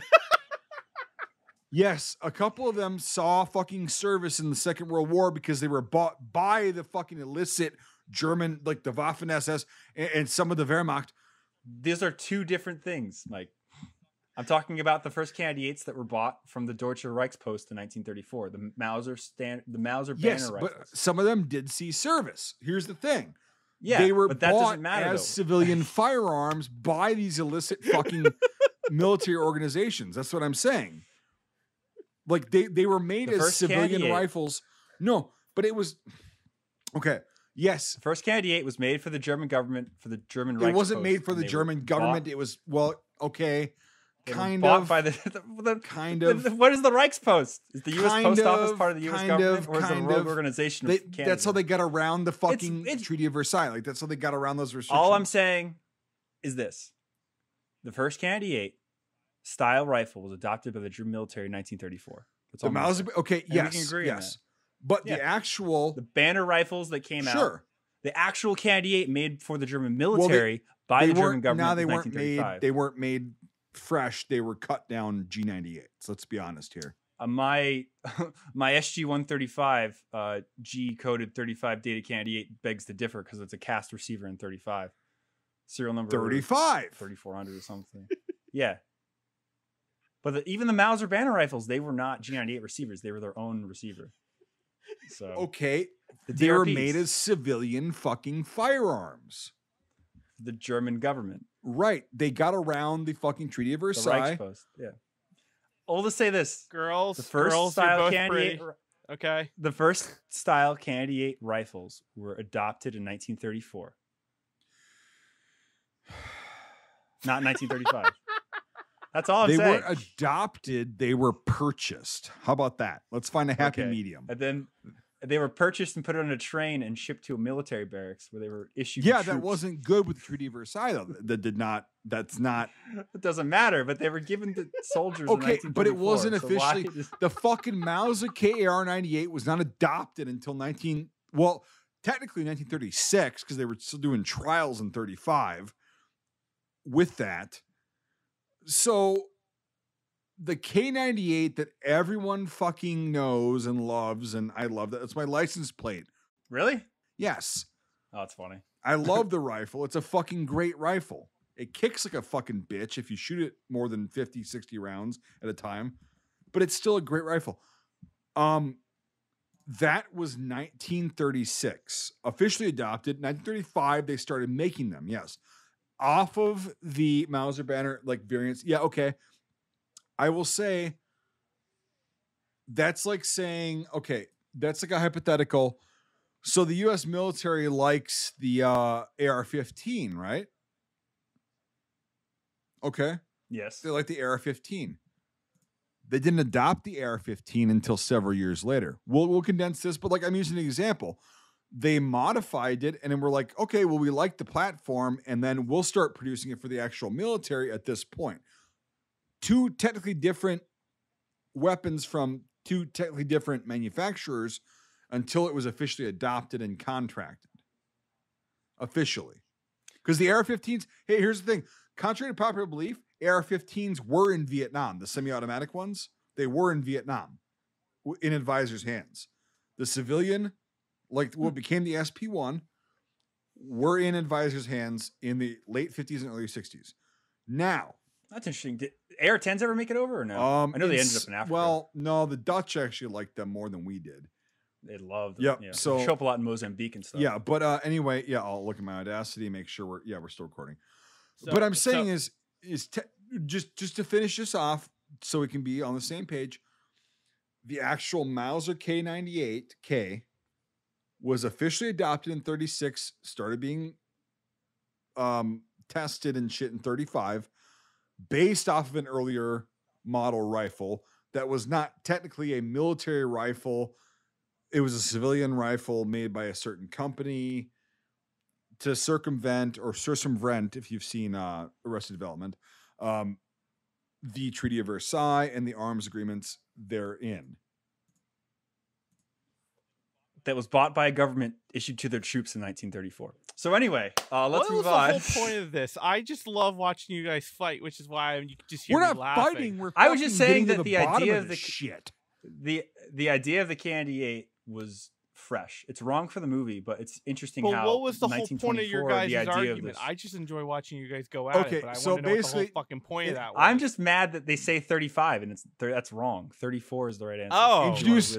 Yes, a couple of them saw fucking service in the Second World War because they were bought by the fucking illicit German, like the Waffen-SS and some of the Wehrmacht. These are two different things, Mike. I'm talking about the first K98s that were bought from the Deutsche Reichspost in 1934. The Mauser banner rifles. But some of them did see service. Here's the thing. Yeah, they were but that bought doesn't matter, as civilian firearms by these illicit fucking military organizations. That's what I'm saying. Like they were made as civilian rifles. No, but it was okay. Yes, the first K98 was made for the German government, for the German Reichspost. It wasn't made for the German government. It was kind of by kind of. What is the Reichspost? Is the U.S. Post Office part of the U.S. government, or is it a rogue organization? That's how they got around the fucking Treaty of Versailles. Like that's how they got around those restrictions. All I'm saying is this: the first K98 style rifle was adopted by the German military in 1934. That's all. The Mauser, okay, yes, we can agree on that. But the banner rifles that came out, the actual K98 made for the German military by the German government. Now they weren't made. They weren't made fresh. They were cut down G98s. Let's be honest here. My SG 135 G coded 35 data K98 begs to differ because it's a cast receiver in 35. Serial number 3400 or something. Yeah. But even the Mauser banner rifles, they were not G98 receivers. They were their own receiver. So okay, they were made as civilian fucking firearms. The German government, right? They got around the fucking Treaty of Versailles. The Reichspost, yeah. I'll just say this, girls. The first style K98, okay. The first style K98 rifles were adopted in 1934, not 1935. That's all I'm saying. They weren't adopted. They were purchased. How about that? Let's find a happy medium. And then they were purchased and put on a train and shipped to a military barracks where they were issued. Yeah, that wasn't good with the Treaty of Versailles, though. That's not. It doesn't matter, but they were given to soldiers. Okay, but it wasn't officially. The fucking Mauser KAR-98 was not adopted until technically 1936, because they were still doing trials in 35 with that. So the K98 that everyone fucking knows and loves, and I love that. It's my license plate. Really? Yes. Oh, that's funny. I love the rifle. It's a fucking great rifle. It kicks like a fucking bitch if you shoot it more than 50, 60 rounds at a time, but it's still a great rifle. That was 1936. Officially adopted. 1935, they started making them, yes. Off of the Mauser banner, like variants. Yeah, okay. I will say that's like saying, okay, that's like a hypothetical. So the U.S. military likes the AR-15, right? Okay. Yes. They like the AR-15. They didn't adopt the AR-15 until several years later. We'll condense this, but like I'm using an example. They modified it and then we're like, okay, well, we like the platform and then we'll start producing it for the actual military at this point. Two technically different weapons from two technically different manufacturers until it was officially adopted and contracted. Officially. Because the AR-15s, hey, here's the thing. Contrary to popular belief, AR-15s were in Vietnam. The semi-automatic ones, they were in Vietnam in advisors' hands. The civilian, like what became the SP-1, were in advisors' hands in the late 50s and early 60s. Now, that's interesting. Did AR-10s ever make it over or no? I know they ended up in Africa. Well, no, the Dutch actually liked them more than we did. They loved them. Yep. Yeah. So they show up a lot in Mozambique and stuff. Yeah, but anyway, yeah, I'll look at my Audacity, make sure we're still recording. So, but I'm saying just to finish this off, so we can be on the same page. The actual Mauser K98K was officially adopted in 36, started being tested and shit in 35, based off of an earlier model rifle that was not technically a military rifle. It was a civilian rifle made by a certain company to circumvent, if you've seen Arrested Development, the Treaty of Versailles and the arms agreements therein. That was bought by a government issued to their troops in 1934. So anyway, let's move on. What was the whole point of this? I just love watching you guys fight, which is why you just hear we're me not laughing. Fighting. I was just saying that the idea of the shit. The idea of the K98 was fresh. It's wrong for the movie, but it's interesting how. What was the whole point of your guys' argument? I just enjoy watching you guys go at it, but I want to know what the whole fucking point of that was. I'm just mad that they say 35 and that's wrong. 34 is the right answer. Oh, introduced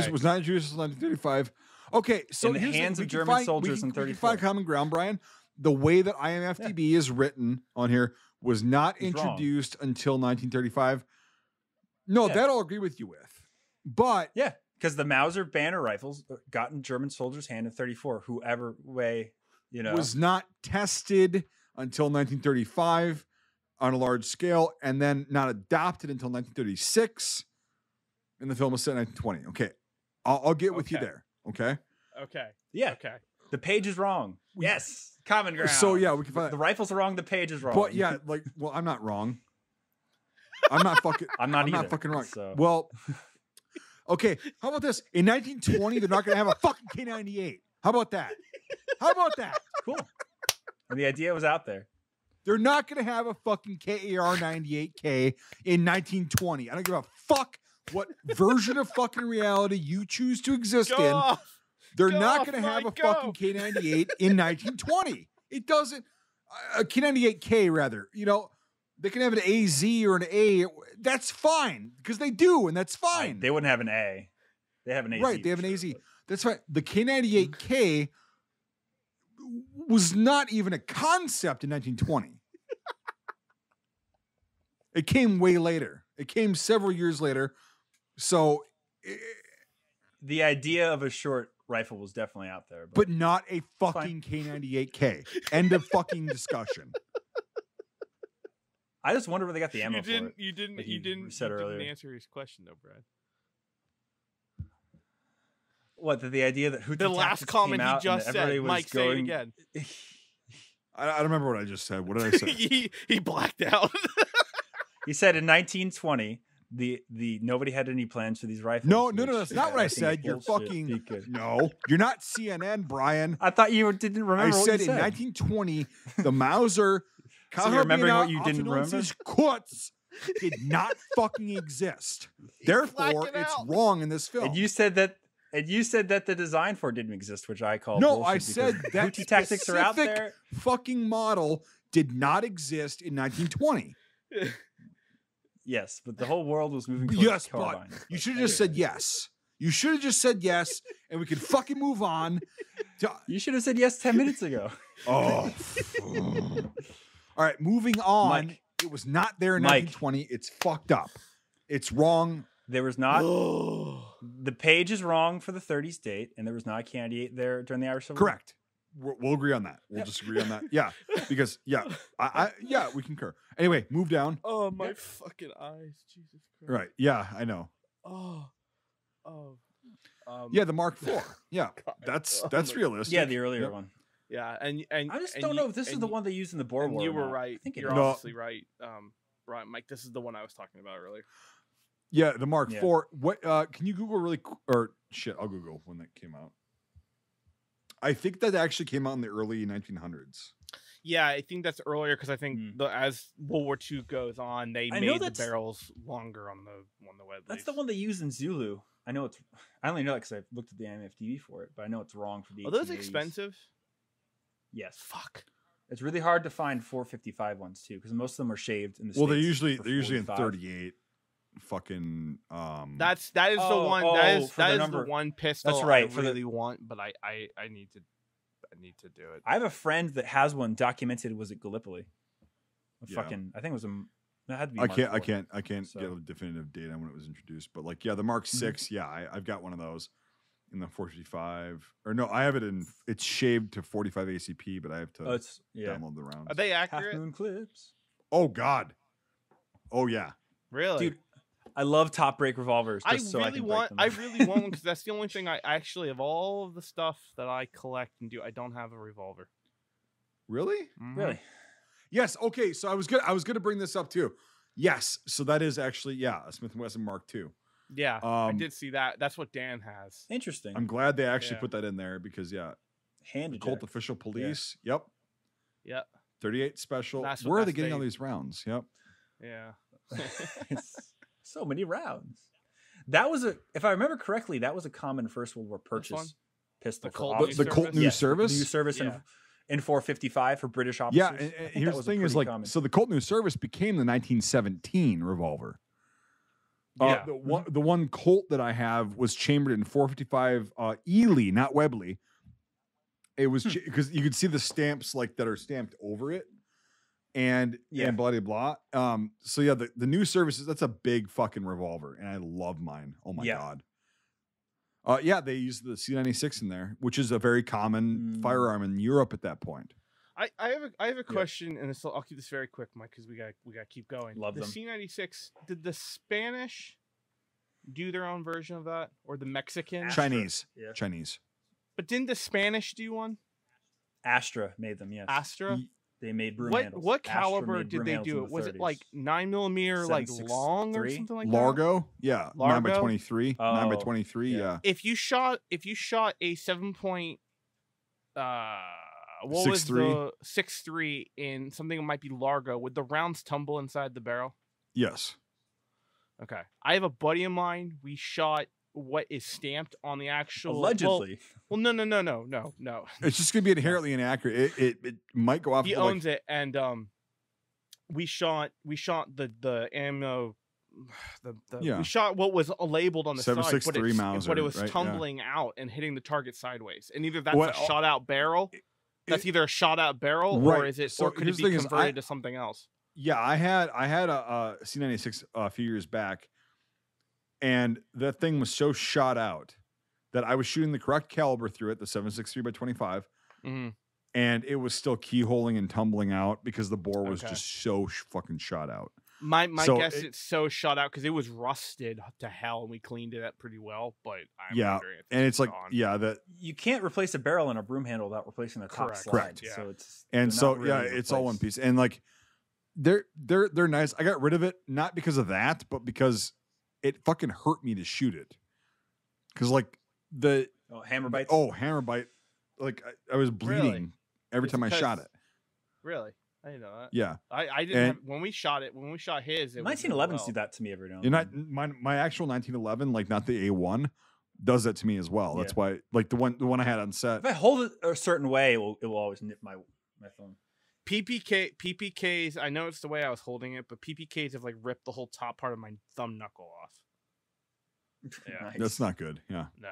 was not introduced until 1935. Okay, so in the hands of German soldiers in 34. We can find common ground, Brian. The way that IMFDB is written on here was not introduced until 1935. No, that I'll agree with you with. But yeah, because the Mauser Banner rifles got in German soldiers' hand in 34. Whoever way, was not tested until 1935 on a large scale, and then not adopted until 1936. And the film was set in 1920. Okay, I'll get with you there. Okay. Yeah. Okay. The page is wrong. Yes. Common ground. So yeah, we can find the rifles are wrong. The page is wrong. But yeah, I'm not wrong. I'm not fucking wrong. So. Well, okay. How about this? In 1920, they're not going to have a fucking K98. How about that? Cool. And the idea was out there. They're not going to have a fucking KAR-98K in 1920. I don't give a fuck what version of fucking reality you choose to exist in. They're not going to have a fucking K98 in 1920. It doesn't. A K98K, rather. They can have an AZ or an A. That's fine, because they do, and that's fine. They wouldn't have an A. They have an AZ. Right, they have an AZ. That's right. The K98K was not even a concept in 1920. It came way later. It came several years later. So the idea of a short rifle was definitely out there, but not a fucking K98K. End of fucking discussion. I just wonder where they got the ammo for it. You didn't answer his question though, Brad. What, the idea that the last comment he just said, Mike, say it again. I don't remember what I just said. What did I say? he blacked out. He said in 1920 the nobody had any plans for these rifles. No, that's not what I said. You're fucking no. You're not CNN, Brian. I thought you didn't remember. I said in 1920 the Mauser. So you're remembering what you didn't remember? Kuts did not fucking exist. Therefore, it's wrong in this film. And you said that the design for it didn't exist, which I call no. I said that Houthi tactics are out there. Fucking model did not exist in 1920. Yes, but the whole world was moving towards carbine. But you should have just said yes. You should have just said yes, and we could fucking move on. You should have said yes 10 minutes ago. Oh. All right, moving on. Mike. It was not there in 1920. It's fucked up. It's wrong. There was not. The page is wrong for the 30s date, and there was not a K98 there during the Irish Civil War. Correct. We'll agree on that. We'll just agree on that. Yeah, because we concur. Anyway, move down. Oh my fucking eyes, Jesus Christ! Right? Yeah, I know. Yeah, the Mark IV. Yeah, that's realistic. Yeah, the earlier one. Yeah, and I just don't know if this is the one they used in the Boer War. You were right. You're obviously right. Right, Mike. This is the one I was talking about earlier. Yeah, the Mark Yeah. IV. What can you Google really or shit, I'll Google when that came out. I think that actually came out in the early 1900s. Yeah, I think that's earlier because I think Hmm. as World War II goes on, they I know made the that's- barrels longer on the Webley. That's the one they use in Zulu. I know it's. I only know that because I looked at the IMFDB for it, but I know it's wrong for the. Are those 1880s. expensive? Yes. Fuck. It's really hard to find 455 ones too, because most of them are shaved in the. Well, they're States usually for in 45. 38. Fucking That is the Oh, one oh, that is for the the number. one pistol That's right, I for the- really want, but I need to do it. I have a friend that has one documented. Was it Gallipoli? Yeah. Fucking, I think it was a. That had to be. I Mark can't IV. So- get a definitive date on when it was introduced, but like, yeah, the Mark VI, I've got one of those in the 455. Or no, I have it in. It's shaved to 45 ACP, but I have to Oh, it's download the rounds. Are they Half accurate? Moon clips. Oh God. Oh yeah. Really? Dude, I love top break revolvers. I Just so I really can want. break them. I really want one because that's the only thing I actually of all of the stuff that I collect and do. I don't have a revolver. Really? Mhm. Really. Yes. Okay. So I was gonna bring this up too. Yes. So that is actually a Smith & Wesson Mark II. Yeah, I Um, did see that. That's what Dan has. Interesting. I'm glad they actually Yeah. put that in there because Handed Colt jack. Official Police. Yep. Yeah, 38 special. That's what- Where are they that's getting all they- these rounds? Yep. yeah. It's so many rounds. That was if I remember correctly, that was a common First World War Which one? purchase pistol. The for Colt officers. New The Colt Service? News Yes, Service. New service Yeah. in 455 for British officers. Yeah, I think that here's the was a thing: is pretty like, common. so the Colt News Service became the 1917 revolver. Yeah. The one Colt that I have was chambered in 455 Ely, not Webley. It was because you could see the stamps like that are stamped over it, and Yeah. blah blah blah. So yeah, the News Services, that's a big fucking revolver, and I love mine. Oh my Yeah. god. Yeah, they use the C96 in there, which is a very common Mm. firearm in Europe at that point. I have a question, and I'll keep this very quick, Mike, because we got to keep going. Love the them. C96. Did the Spanish do their own version of that, or the Mexicans? Astra. Chinese. Yeah. Chinese. But didn't the Spanish do one? Astra made them. Yes, Astra. they made broom What handles. what Astra caliber made did broom they handles in do the it? Was it 30s. like 9mm, like long or 7.63? something like that? Largo, yeah, 9 by Largo? 23, 9 by Oh, 23, yeah. yeah. If you shot a 7 point, what was 6.3? the 6.3 in something that might be Largo? Would the rounds tumble inside the barrel? Yes. Okay, I have a buddy of mine. We shot what is stamped on the actual Allegedly. Well, no. It's just gonna be inherently inaccurate. It might go off. He owns it, and we shot the ammo. Yeah. We shot what was labeled on the side, but 7.63 Mauser, but it was right? Yeah. tumbling out and hitting the target sideways. And either that's Well, a shot out barrel. That's either a shot out barrel, or Right. is it, So or could here's it the be thing is, converted to something else? Yeah, I had a C96 a few years back, and that thing was so shot out that I was shooting the correct caliber through it, the 7.63 by 25, Mm-hmm. and it was still keyholing and tumbling out because the bore was Okay. just so fucking shot out. My So guess it's so shot out because it was rusted to hell, and we cleaned it up pretty well. But I'm Yeah, wondering if and it's like, gone. yeah, that, You can't replace a barrel in a broom handle without replacing the top Correct. slide. Correct. Yeah. So it's and they're so not yeah, really it's all one replaced. piece, and like they're nice. I got rid of it not because of that, but because it fucking hurt me to shoot it. Because like Oh, hammer bites. hammer bite, like I was bleeding every It's time I shot because- it. Really, I didn't know that. Yeah, I didn't And- have, when we shot his. It was 1911s well. do that to me every now and you're not then. my actual 1911, like not the A1, does that to me as well. That's Yeah. why, like the one I had on set. If I hold it a certain way, it will always nip my thumb. PPKs. I know it's the way I was holding it, but PPKs have like ripped the whole top part of my thumb knuckle off. Yeah. Nice. That's not good. Yeah, No,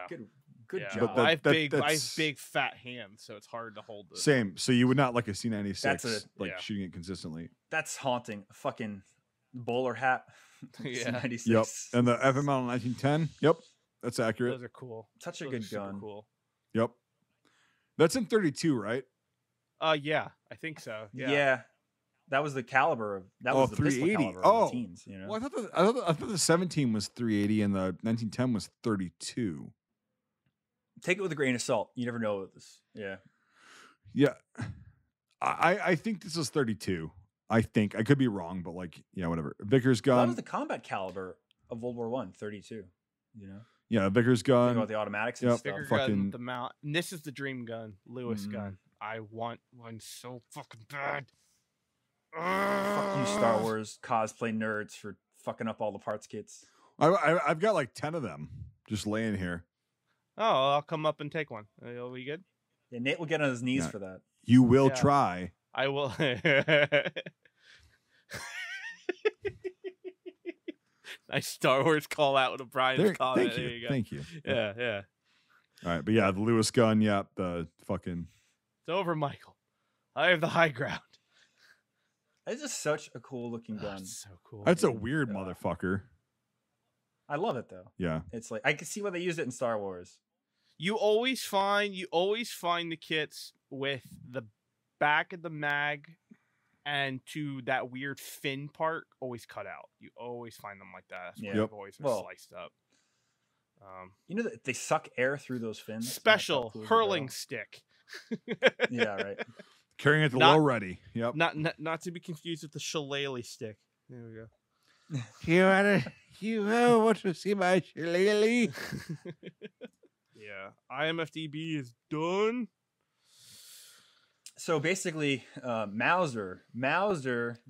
good yeah. job. But I have I that's- have big fat hands, so it's hard to hold this. same. So you would not like a C96, That's yeah. shooting it consistently. That's haunting. A fucking bowler hat. Yeah. 96. Yep, and the FML 1910. Yep, that's accurate. Those are cool. Such a Those are good super gun. Cool. Yep, that's in 32, right? Yeah, I think so. Yeah. Yeah. That was the caliber of that Oh, was the pistol 380. caliber of Oh. the teens, you know. Well, I thought the 17 was 380 and the 1910 was 32. Take it with a grain of salt. You never know with this. Yeah. Yeah, I think this is 32. I think I could be wrong, but like, yeah, whatever. Vickers That gun. was the combat caliber of World War I, 32. You know. Yeah, Vickers Think gun. about the automatics and Yep. stuff. Bigger fucking- gun, the mount. And this is the dream gun, Lewis gun. I want one so fucking bad. Fuck you, Star Wars cosplay nerds, for fucking up all the parts kits. I've got like 10 of them just laying here. Oh, I'll come up and take one. It'll be good. Yeah, Nate will get on his knees Yeah. for that. You will Yeah. try. I will. Nice Star Wars call out with Brian's comment. Thank you. There you go. Thank you. Yeah, yeah. All right, but yeah, the Lewis gun. Yep, the fucking. It's over, Michael. I have the high ground. It's just such a cool looking gun. That's so cool. That's a weird Yeah. motherfucker. I love it though. Yeah. It's like I can see why they used it in Star Wars. You always find the kits with the back of the mag and to that weird fin part always cut out. You always find them like that. That's why Yeah. they've Yep. always been Well, sliced up. You know that they suck air through those fins. and that's how Special cool they hurling go. stick. Yeah, right. Carrying it the Not- low ready. Yep. Not to be confused with the shillelagh stick. There we go. You want to see my shillelagh? Yeah, IMFDB is done. So basically, Mauser,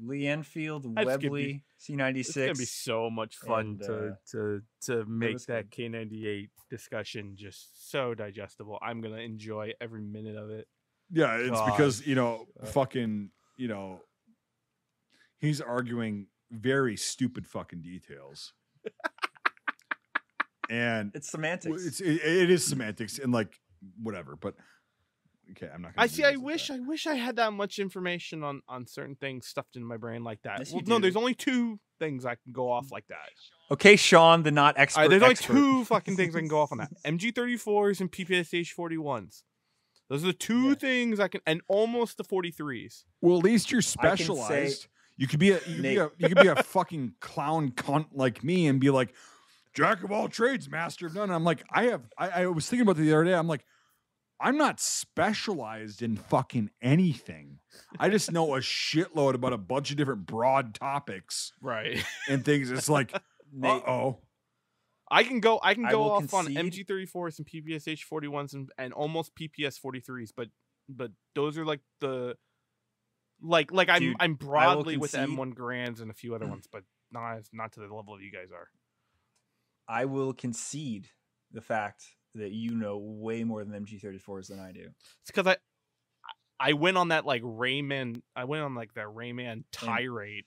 Lee Enfield, That's gonna be- Webley, It's gonna be C96. so much fun And, to make was that good. K98 discussion just so digestible. I'm gonna enjoy every minute of it. Yeah, it's God. because fucking he's arguing very stupid fucking details, and It's semantics. it is semantics and like whatever. But okay, I'm not. Gonna I see. I revisit wish I had that much information on certain things stuffed in my brain like that. Yes, Well, you no, do. there's only two things I can go off like that. Okay, Sean, the not expert. There's only expert. two fucking things I can go off on that. MG34s and PPSH 41s. Those are the two Yeah. things I can, and almost the 43s. Well, at least you're I can say- specialized. You could be Nate. you could be a fucking clown cunt like me and be like, jack of all trades, master of none. I'm like, I was thinking about it the other day. I'm like, I'm not specialized in fucking anything. I just know a shitload about a bunch of different broad topics Right. and things. It's like, Nate, I can go I will off on concede- MG34s and PPSH 41s and almost PPS 43s, but those are like the like Dude, I'm broadly with concede- M1 Grands and a few other ones, but not to the level you guys are. I will concede the fact that you know way more than MG34s than I do. It's because I went on that like Rayman. I went on like that Rayman tirade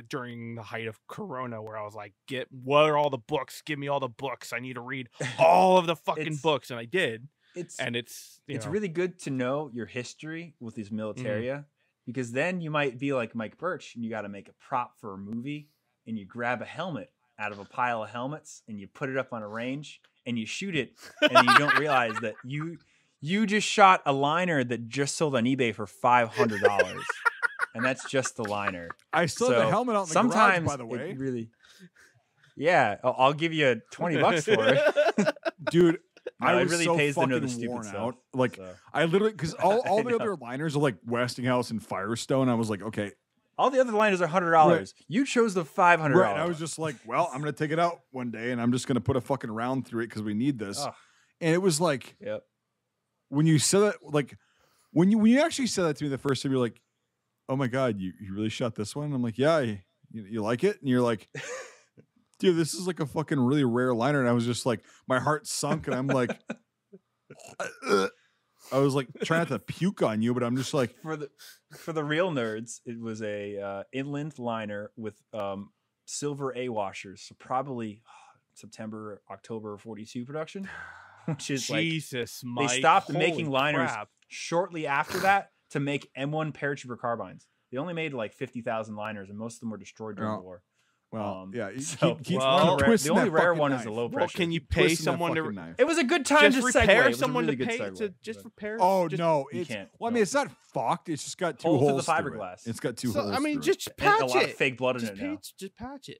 during the height of Corona, where I was like, what are all the books? Give me all the books. I need to read all of the fucking It's- books, and I did. It's And it's really good to know your history with these militaria, because then you might be like Mike Birch and you got to make a prop for a movie, and you grab a helmet out of a pile of helmets and you put it up on a range and you shoot it, and you don't realize that you just shot a liner that just sold on eBay for $500, and that's just the liner. I still have the So, helmet out in the sometimes garage, by the it way. really, yeah, I'll give you $20 for it. Dude, No, I it was really so pays to know fucking the stupid worn stuff. out. Like, So. I literally, because all I the know. other liners are like Westinghouse and Firestone. I was like, okay. All the other liners are $100. Right. You chose the $500. Right. I was just like, well, I'm going to take it out one day and I'm just going to put a fucking round through it because we need this. Ugh. And it was like, Yep. when you said that, like, when you actually said that to me the first time, you're like, oh my God, you really shot this one? And I'm like, yeah, you like it? And you're like, dude, this is like a fucking really rare liner. And I was just like, my heart sunk and I'm like, I was like trying not to puke on you, but I'm just like, For the real nerds, it was a inland liner with silver A washers. So probably September, October 42 production, which is Jesus, like Mike. they stopped Holy making liners crap. shortly after that to make M1 paratrooper carbines. They only made like 50,000 liners, and most of them were destroyed during Oh. the war. well, yeah. so- keep well, twisting the only that rare fucking one knife. is the low Well, pressure. can you pay Twisting that someone fucking to knife. It was a good time just to segue. It repair was a someone really to good pay segue, to just but- repair? Oh just, no! You It's can't. well, I No. mean, it's not fucked. It's just got two Holes through holes the through it. fiberglass. It's got two So, holes. I mean, through it. just And a patch lot it. of fake blood in Just it now. patch it.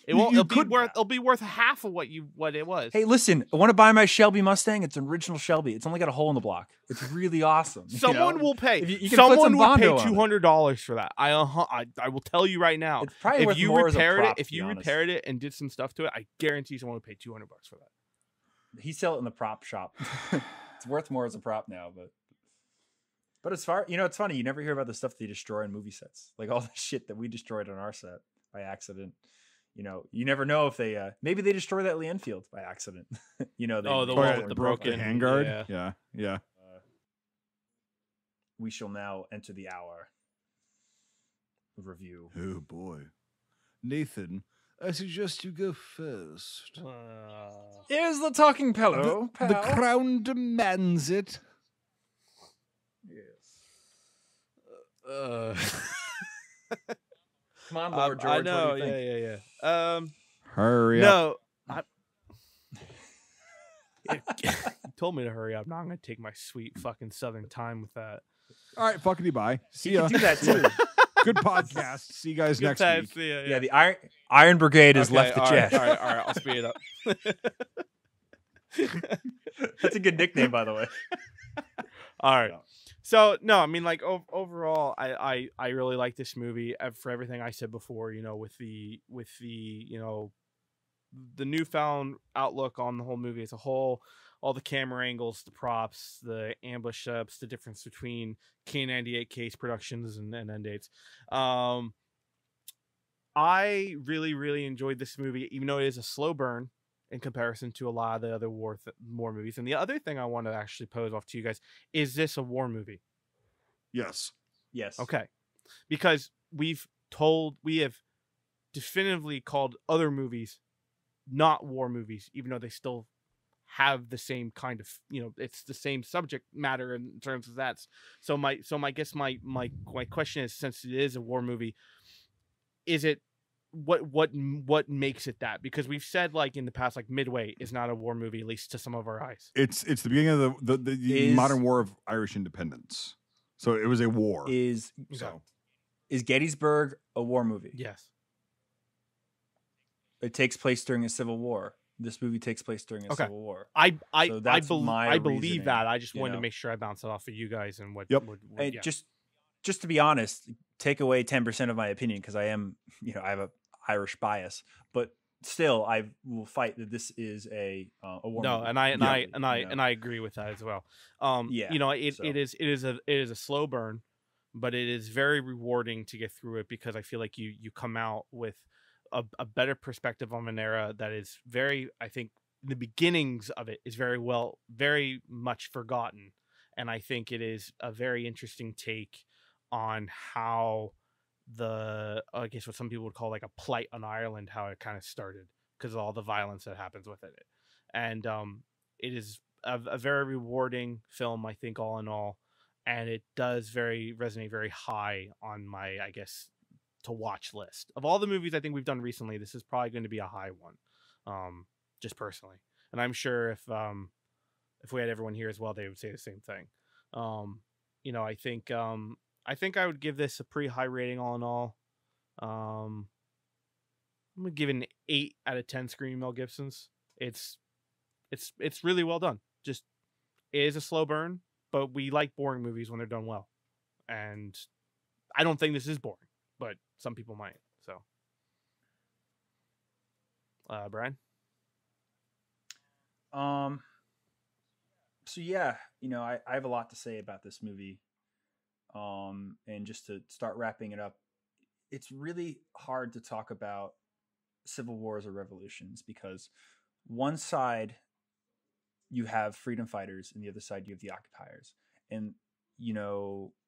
It won't. You It'll be worth half of what it was. Hey, listen, I want to buy my Shelby Mustang. It's an original Shelby. It's only got a hole in the block. It's really awesome. Someone will pay. You can Someone put would pay Bondo on it. $200 for that. I will tell you right now. It's probably worth more as a prop, if you repaired it and did some stuff to it, I guarantee someone would pay $200 for that. He sell it in the prop shop. It's worth more as a prop now, but as far it's funny. You never hear about the stuff they destroy in movie sets, like all the shit that we destroyed on our set by accident. You never know if they maybe they destroy that Lee Enfield by accident. The one with the broken handguard. Yeah. We shall now enter the hour of review. Oh boy, Nathan, I suggest you go first. Here's the talking pillow. The crown demands it. Yes. Come on, Lord George. I know. What do you think? Yeah. Hurry up. No. You told me to hurry up. Now I'm gonna take my sweet fucking southern time with that. All right, fuckity bye. See You ya. can do that too. Good podcast. See you guys Good next time. week. See ya, Yeah, the Iron Brigade has Okay, left the all chat. right, all right. I'll speed it up. That's a good nickname, by the way. All right. So no, I mean, like overall, I really like this movie for everything I said before. With the the newfound outlook on the whole movie as a whole, all the camera angles, the props, the ambush ups, the difference between K98 Case Productions and end dates. I really, really enjoyed this movie, even though it is a slow burn in comparison to a lot of the other war movies. And the other thing I want to actually pose off to you guys, is this a war movie? Yes. Yes. Okay. Because we have definitively called other movies not war movies, even though they still have the same kind of, it's the same subject matter in terms of that. So I guess my question is, since it is a war movie, is it what makes it that? Because we've said, like, in the past, like, Midway is not a war movie, at least to some of our eyes. It's the beginning of the modern war of Irish independence. So it was a war. Is Gettysburg a war movie? Yes. It takes place during a civil war. This movie takes place during a civil war. I believe reasoning, that. I just wanted to make sure I bounced it off of you guys and what. Yep. Just to be honest, take away 10% of my opinion, because I am, I have a Irish bias, but still, I will fight that this is a war movie. And I agree with that as well. It is a slow burn, but it is very rewarding to get through it, because I feel like you come out with a better perspective on an era that is very, I think the beginnings of it is very much forgotten. And I think it is a very interesting take on how I guess what some people would call like a plight on Ireland, how it kind of started, because of all the violence that happens within it. And it is a very rewarding film, I think, all in all. And it does resonate very high on my, I guess, to watch list. Of all the movies I think we've done recently, this is probably going to be a high one, just personally. And I'm sure if we had everyone here as well, they would say the same thing. I think I would give this a pretty high rating all in all. I'm gonna give it an 8 out of 10 Screaming Mel Gibsons. It's really well done. Just, it is a slow burn, but we like boring movies when they're done well. And I don't think this is boring, but some people might. So, Brian? So yeah, I have a lot to say about this movie. And just to start wrapping it up, it's really hard to talk about civil wars or revolutions, because one side you have freedom fighters and the other side you have the occupiers, and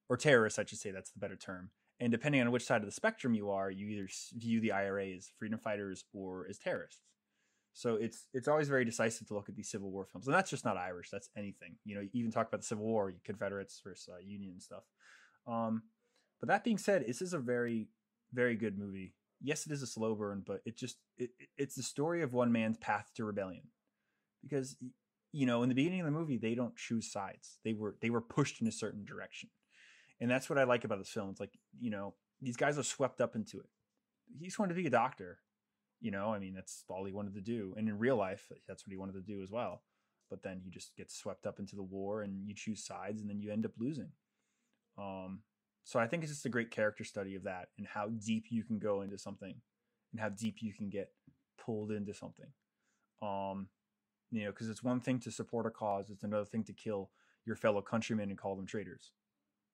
or terrorists, I should say, that's the better term. And depending on which side of the spectrum you are, you either view the IRA as freedom fighters or as terrorists. So it's always very decisive to look at these Civil War films. And that's just not Irish. That's anything. You even talk about the Civil War, Confederates versus Union and stuff. But that being said, this is a very, very good movie. Yes, it is a slow burn, but it's the story of one man's path to rebellion. Because, in the beginning of the movie, they don't choose sides. They were pushed in a certain direction. And that's what I like about this film. It's like, these guys are swept up into it. He just wanted to be a doctor. You know, I mean, that's all he wanted to do. And in real life, that's what he wanted to do as well. But then he just gets swept up into the war, and you choose sides, and then you end up losing. So I think it's just a great character study of that, and how deep you can go into something, and how deep you can get pulled into something. You know, because it's one thing to support a cause, it's another thing to kill your fellow countrymen and call them traitors.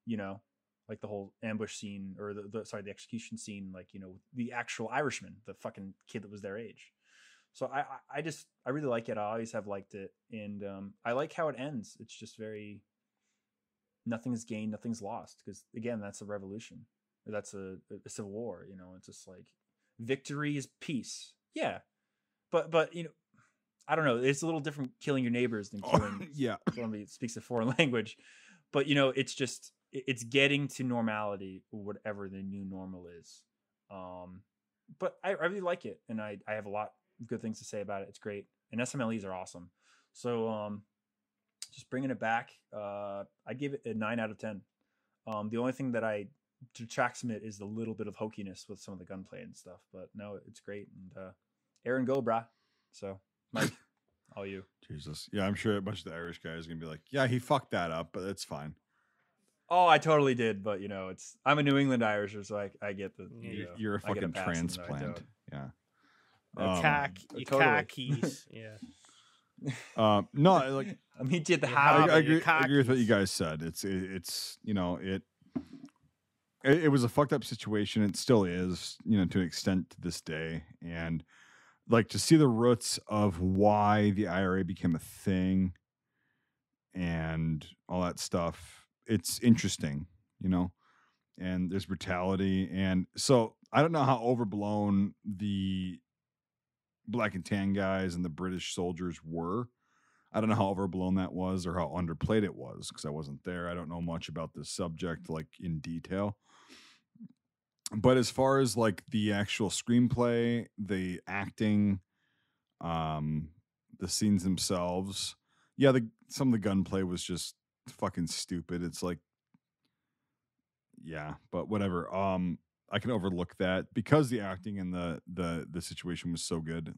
You know, like the whole ambush scene, or the execution scene, like, you know, the actual Irishman, the fucking kid that was their age. So I really like it. I always have liked it, and I like how it ends. It's just very, nothing's gained, nothing's lost, because again, that's a revolution. That's a civil war. You know, it's just like victory is peace. Yeah, but you know, I don't know. It's a little different killing your neighbors than killing somebody that speaks a foreign language. But you know, it's just it's getting to normality, whatever the new normal is. But I really like it, and I have a lot of good things to say about it. It's great, and SMLEs are awesome. So just bringing it back, I give it a 9 out of 10. The only thing that detracts from it is the little bit of hokiness with some of the gunplay and stuff. But no, it's great. And Aaron, go, brah. So Mike, all you. Jesus. Yeah, I'm sure a bunch of the Irish guys are going to be like, yeah, he fucked that up, but that's fine. Oh, I totally did. But, you know, I'm a New England Irisher, so I get the... You're a fucking transplant. Yeah. Khakis. Yeah. No, like... I mean, did the I agree with what you guys said. It's you know, it was a fucked up situation. It still is, you know, to an extent to this day. And like to see the roots of why the IRA became a thing and all that stuff, it's interesting, you know, and there's brutality. And so I don't know how overblown the black and tan guys and the British soldiers were. I don't know how overblown that was or how underplayed it was, because I wasn't there. I don't know much about this subject, like in detail. But as far as like the actual screenplay, the acting, the scenes themselves, yeah, some of the gunplay was just fucking stupid. It's like, yeah, but whatever. I can overlook that because the acting and the situation was so good.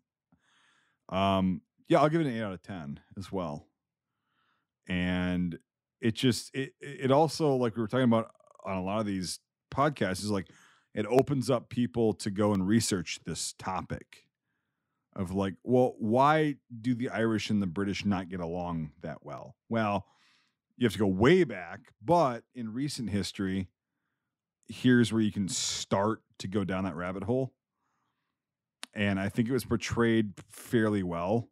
Yeah, I'll give it an 8 out of 10 as well. And it just it also, like we were talking about on a lot of these podcasts, is like it opens up people to go and research this topic of like, well, why do the Irish and the British not get along that well? Well, you have to go way back, but in recent history, here's where you can start to go down that rabbit hole. And I think it was portrayed fairly well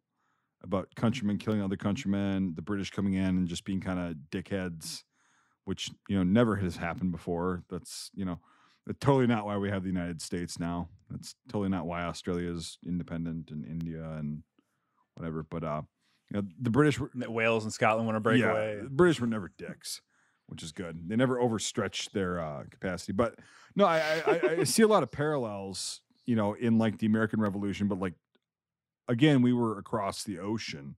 about countrymen killing other countrymen, the British coming in and just being kind of dickheads, which, you know, never has happened before. That's, you know, totally not why we have the United States now. That's totally not why Australia is independent and India and whatever. But, you know, the British were... Wales and Scotland want to break away. The British were never dicks, which is good. They never overstretched their capacity. But, no, I see a lot of parallels, you know, in, like, the American Revolution. But, like, again, we were across the ocean.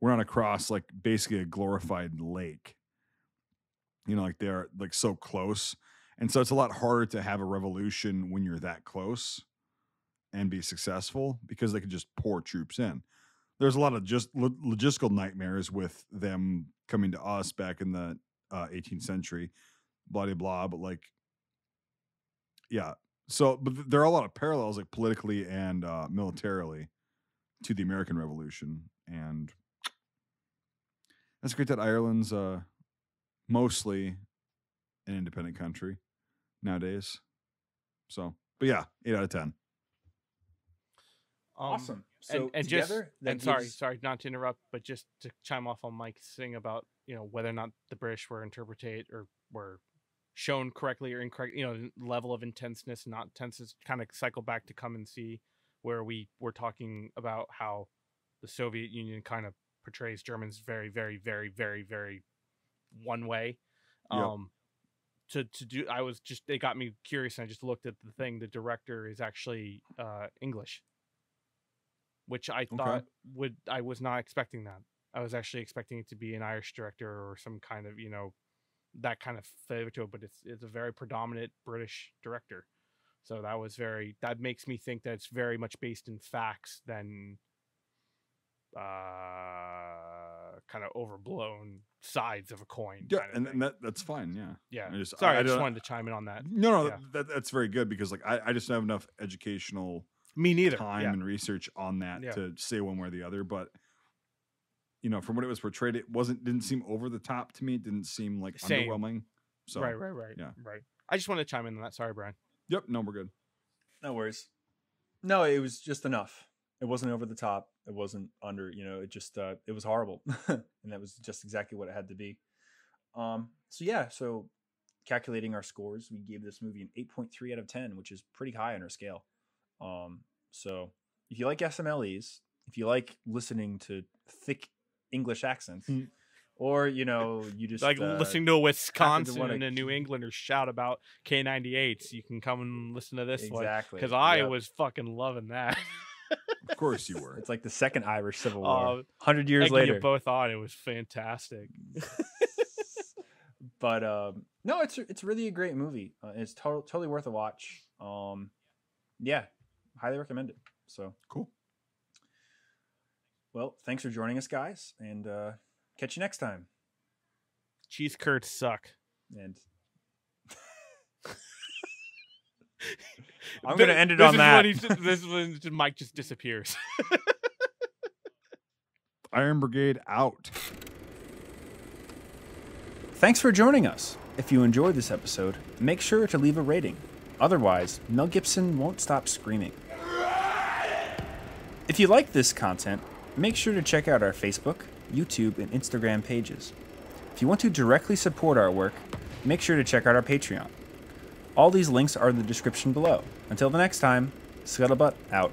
We're not across, like, basically a glorified lake. You know, like, they're, like, so close. And so it's a lot harder to have a revolution when you're that close and be successful, because they could just pour troops in. There's a lot of just logistical nightmares with them coming to us back in the 18th century, blah, blah, blah. But like, yeah. So, but there are a lot of parallels, like politically and militarily, to the American Revolution. And that's great that Ireland's mostly an independent country nowadays. So, but yeah, 8 out of 10. Awesome. So and together, sorry not to interrupt, but just to chime off on Mike's thing about, you know, whether or not the British were interpreted or were shown correctly or incorrect, you know, level of intenseness, not intenseness, kind of cycle back to Come and See, where we were talking about how the Soviet Union kind of portrays Germans very, very, very, very, very one way. Yep. It got me curious, and I just looked at the thing. The director is actually English, which I thought I was not expecting that. I was actually expecting it to be an Irish director or some kind of, you know, that kind of flavor to it, but it's a very predominant British director. So that makes me think that it's very much based in facts than kind of overblown sides of a coin. Yeah, and that's fine. Yeah. Yeah. I just wanted to chime in on that. No, that's very good because like I just don't have enough educational me neither time and research on that to say one way or the other. But you know, from what it was portrayed, didn't seem over the top to me. It didn't seem like underwhelming. So right. Yeah. Right. I just wanted to chime in on that. Sorry, Brian. Yep. No, we're good. No worries. No, it was just enough. It wasn't over the top. It wasn't under, it just, it was horrible. And that was just exactly what it had to be. So calculating our scores, we gave this movie an 8.3 out of 10, which is pretty high on our scale. So if you like SMLEs, if you like listening to thick English accents, or, you just like listening to a Wisconsin and a New Englander shout about K98s, you can come and listen to this one. Exactly. Because I was fucking loving that. Of course you were. It's like the second Irish Civil War. 100 years later. You both on. It was fantastic. But no, it's really a great movie. It's totally worth a watch. Yeah, highly recommend it. So cool. Well, thanks for joining us, guys, and catch you next time. Cheese curds suck. And I'm going to end it on that. This is when Mike just disappears. Iron Brigade out. Thanks for joining us. If you enjoyed this episode, make sure to leave a rating. Otherwise, Mel Gibson won't stop screaming. If you like this content, make sure to check out our Facebook, YouTube, and Instagram pages. If you want to directly support our work, make sure to check out our Patreon. All these links are in the description below. Until the next time, Scuttlebutt out.